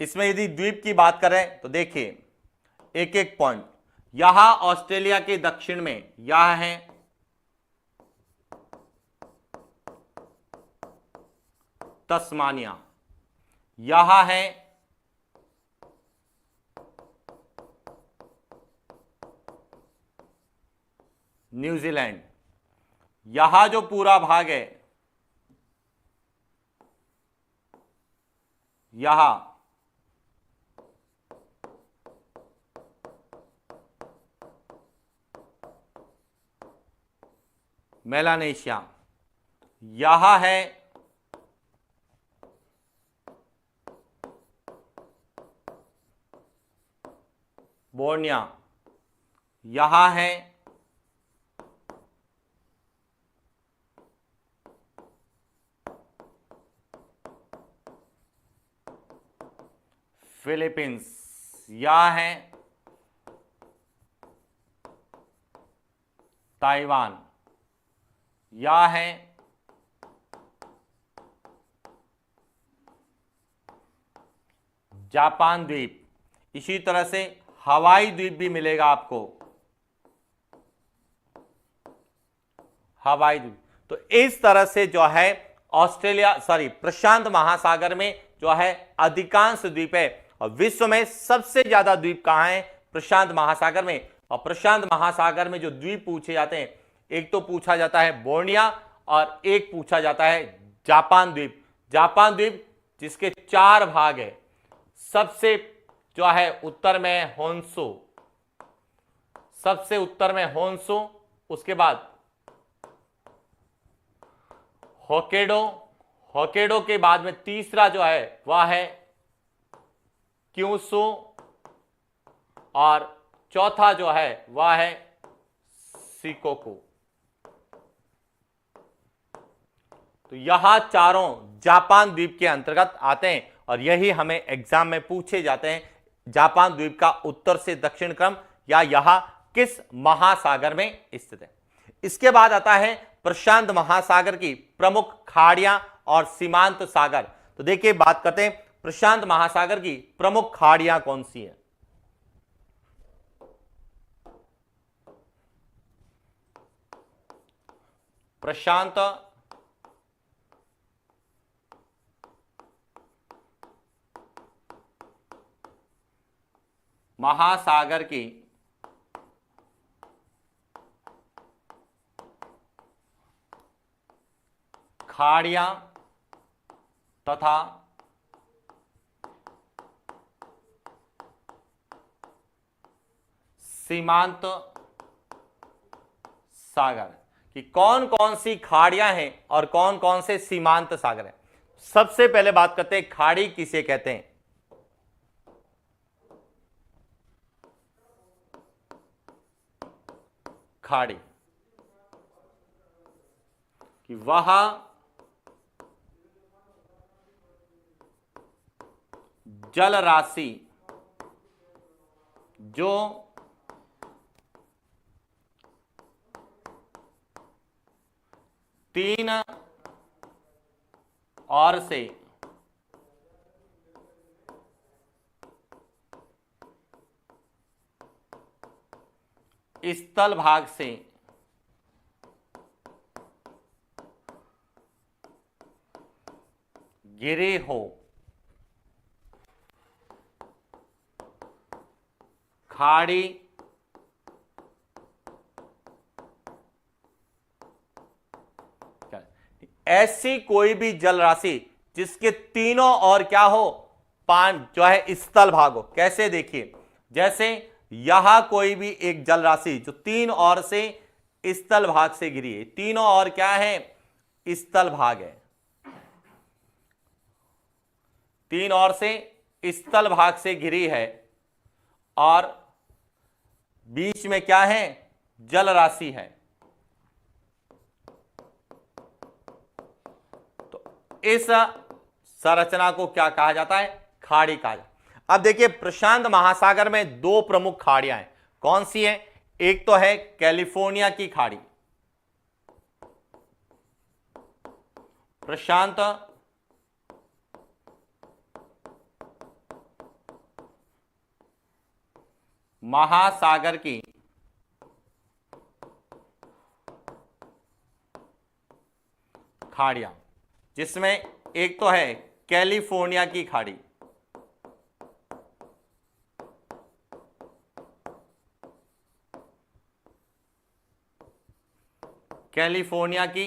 इसमें यदि द्वीप की बात करें तो देखिए एक एक पॉइंट। यहां ऑस्ट्रेलिया के दक्षिण में यह है तस्मानिया, यह है न्यूजीलैंड, यहां जो पूरा भाग है यहां मेलानेशिया, यहां है बोर्निया, यहां है फिलीपींस, यह है ताइवान, यह है जापान द्वीप। इसी तरह से हवाई द्वीप भी मिलेगा आपको, हवाई द्वीप। तो इस तरह से जो है प्रशांत महासागर में जो है अधिकांश द्वीप है, और विश्व में सबसे ज्यादा द्वीप कहां है? प्रशांत महासागर में। और प्रशांत महासागर में जो द्वीप पूछे जाते हैं, एक तो पूछा जाता है बोर्निया और एक पूछा जाता है जापान द्वीप। जापान द्वीप जिसके 4 भाग है, सबसे जो है उत्तर में होन्सु, सबसे उत्तर में होन्सु, उसके बाद होकेडो, होकेडो के बाद में तीसरा जो है वह है क्यूसु, और चौथा जो है वह है शिकोकू। तो यहां चारों जापान द्वीप के अंतर्गत आते हैं, और यही हमें एग्जाम में पूछे जाते हैं। जापान द्वीप का उत्तर से दक्षिण क्रम, या यह किस महासागर में स्थित है। इसके बाद आता है प्रशांत महासागर की प्रमुख खाड़ियां और सीमांत सागर। तो देखिए, बात करते हैं प्रशांत महासागर की प्रमुख खाड़ियां कौन सी हैं। प्रशांत महासागर की खाड़ियां तथा सीमांत सागर कि कौन कौन सी खाड़ियां हैं और कौन कौन से सीमांत सागर हैं। सबसे पहले बात करते हैं खाड़ी किसे कहते हैं। खाड़ी कि वह जल राशि जो तीन और से स्थल भाग से गिरे हो, खाड़ी ऐसी कोई भी जल राशि जिसके तीनों और क्या हो, पान जो है स्थल भाग हो। कैसे? देखिए, जैसे यहां कोई भी एक जल राशि जो तीन ओर से स्थल भाग से घिरी है, तीनों और क्या है? स्थल भाग है। तीन ओर से स्थल भाग से घिरी है, और बीच में क्या है? जल राशि है। तो इस संरचना को क्या कहा जाता है? खाड़ी कहा जाता है। अब देखिए, प्रशांत महासागर में दो प्रमुख खाड़ियां हैं। कौन सी है? एक तो है कैलिफोर्निया की खाड़ी, प्रशांत महासागर की खाड़ियां, जिसमें एक तो है कैलिफोर्निया की खाड़ी, कैलिफोर्निया की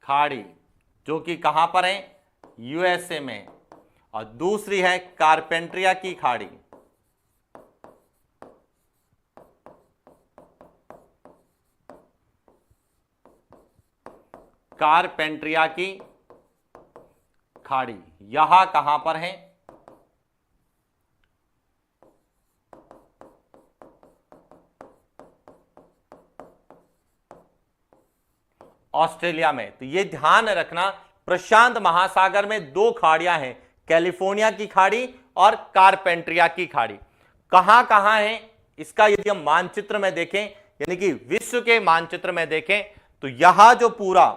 खाड़ी जो कि कहां पर है, यूएसए में। और दूसरी है कारपेंट्रिया की खाड़ी, कारपेंट्रिया की खाड़ी यहां कहां पर है, ऑस्ट्रेलिया में। तो ये ध्यान रखना, प्रशांत महासागर में दो खाड़ियां हैं, कैलिफोर्निया की खाड़ी और कारपेंट्रिया की खाड़ी। कहां कहां है इसका यदि हम मानचित्र में देखें, यानी कि विश्व के मानचित्र में देखें, तो यहां जो पूरा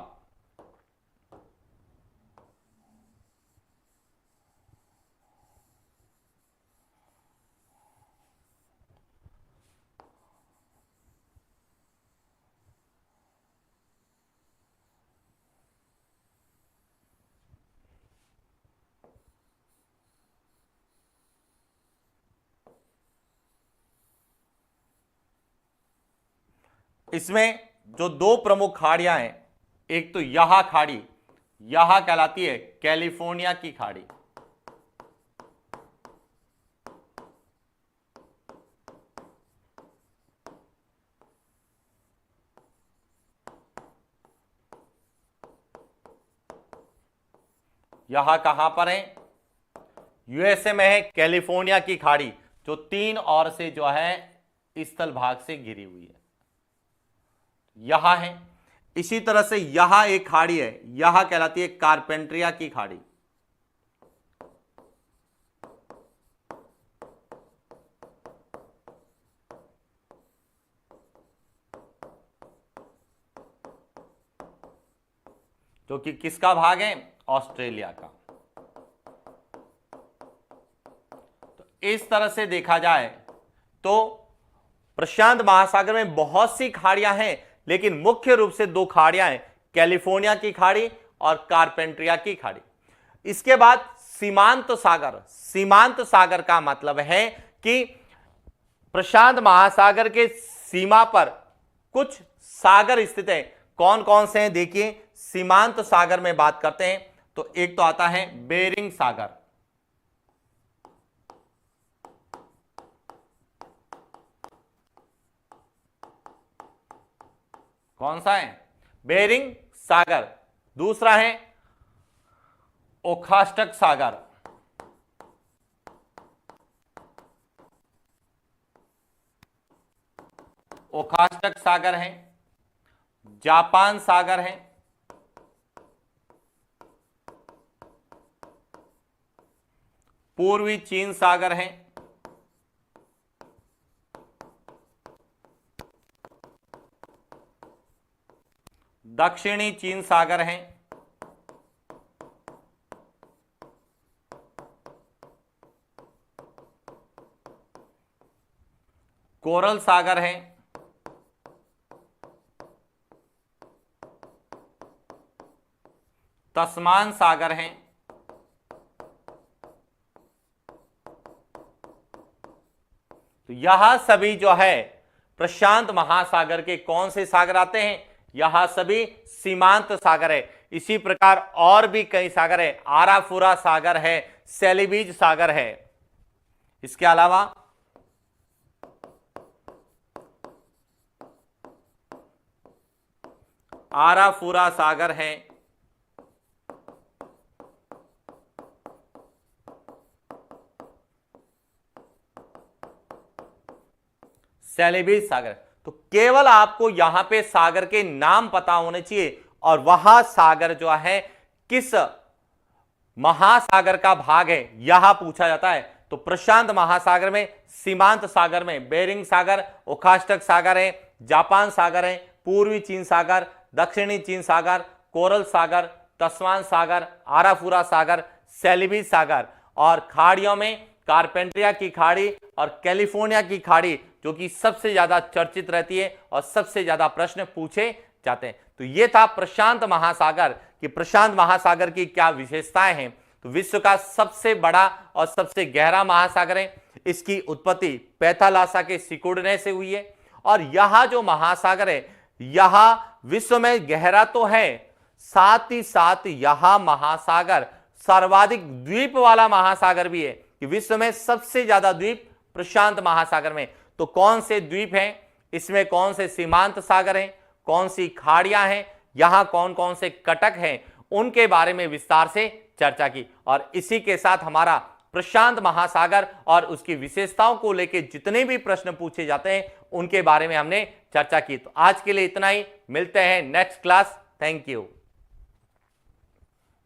इसमें जो दो प्रमुख खाड़ियां हैं, एक तो यहां खाड़ी, यहां कहलाती है कैलिफोर्निया की खाड़ी, यहां कहां पर है, यूएसए में है कैलिफोर्निया की खाड़ी, जो तीन ओर से जो है स्थल भाग से घिरी हुई है, यहां है। इसी तरह से यहां एक खाड़ी है, यहां कहलाती है कारपेंट्रिया की खाड़ी, जो कि किसका भाग है, ऑस्ट्रेलिया का। तो इस तरह से देखा जाए तो प्रशांत महासागर में बहुत सी खाड़ियां हैं, लेकिन मुख्य रूप से दो खाड़ियां हैं, कैलिफोर्निया की खाड़ी और कारपेंट्रिया की खाड़ी। इसके बाद सीमांत सागर। सीमांत सागर का मतलब है कि प्रशांत महासागर के सीमा पर कुछ सागर स्थित हैं। कौन कौन से हैं देखिए, सीमांत सागर में बात करते हैं तो एक तो आता है बेरिंग सागर, कौन सा है, बेरिंग सागर। दूसरा है ओखास्टक सागर, ओखास्टक सागर है। जापान सागर है, पूर्वी चीन सागर है, दक्षिणी चीन सागर है, कोरल सागर है, तस्मान सागर है, तो यह सभी जो है प्रशांत महासागर के कौन से सागर आते हैं, यह सभी सीमांत सागर है। इसी प्रकार और भी कई सागर है, आराफुरा सागर है, सेलिबीज सागर है। इसके अलावा आराफुरा सागर है, सेलिबीज सागर। तो केवल आपको यहां पे सागर के नाम पता होने चाहिए और वह सागर जो है किस महासागर का भाग है यह पूछा जाता है। तो प्रशांत महासागर में सीमांत सागर में बेरिंग सागर, ओखास्टक सागर है, जापान सागर है, पूर्वी चीन सागर, दक्षिणी चीन सागर, कोरल सागर, तस्मान सागर, आराफुरा सागर, सेलिबीज सागर। और खाड़ियों में कारपेंट्रिया की खाड़ी और कैलिफोर्निया की खाड़ी जो कि सबसे ज्यादा चर्चित रहती है और सबसे ज्यादा प्रश्न पूछे जाते हैं। तो ये था प्रशांत महासागर कि प्रशांत महासागर की क्या विशेषताएं हैं। तो विश्व का सबसे बड़ा और सबसे गहरा महासागर है। इसकी उत्पत्ति पैथालासा के सिकुड़ने से हुई है और यह जो महासागर है यह विश्व में गहरा तो है, साथ ही साथ यह महासागर सर्वाधिक द्वीप वाला महासागर भी है कि विश्व में सबसे ज्यादा द्वीप प्रशांत महासागर में। तो कौन से द्वीप हैं, इसमें कौन से सीमांत सागर हैं, कौन सी खाड़ियां हैं, यहां कौन कौन से कटक हैं, उनके बारे में विस्तार से चर्चा की। और इसी के साथ हमारा प्रशांत महासागर और उसकी विशेषताओं को लेकर जितने भी प्रश्न पूछे जाते हैं उनके बारे में हमने चर्चा की। तो आज के लिए इतना ही, मिलते हैं नेक्स्ट क्लास। Thank you.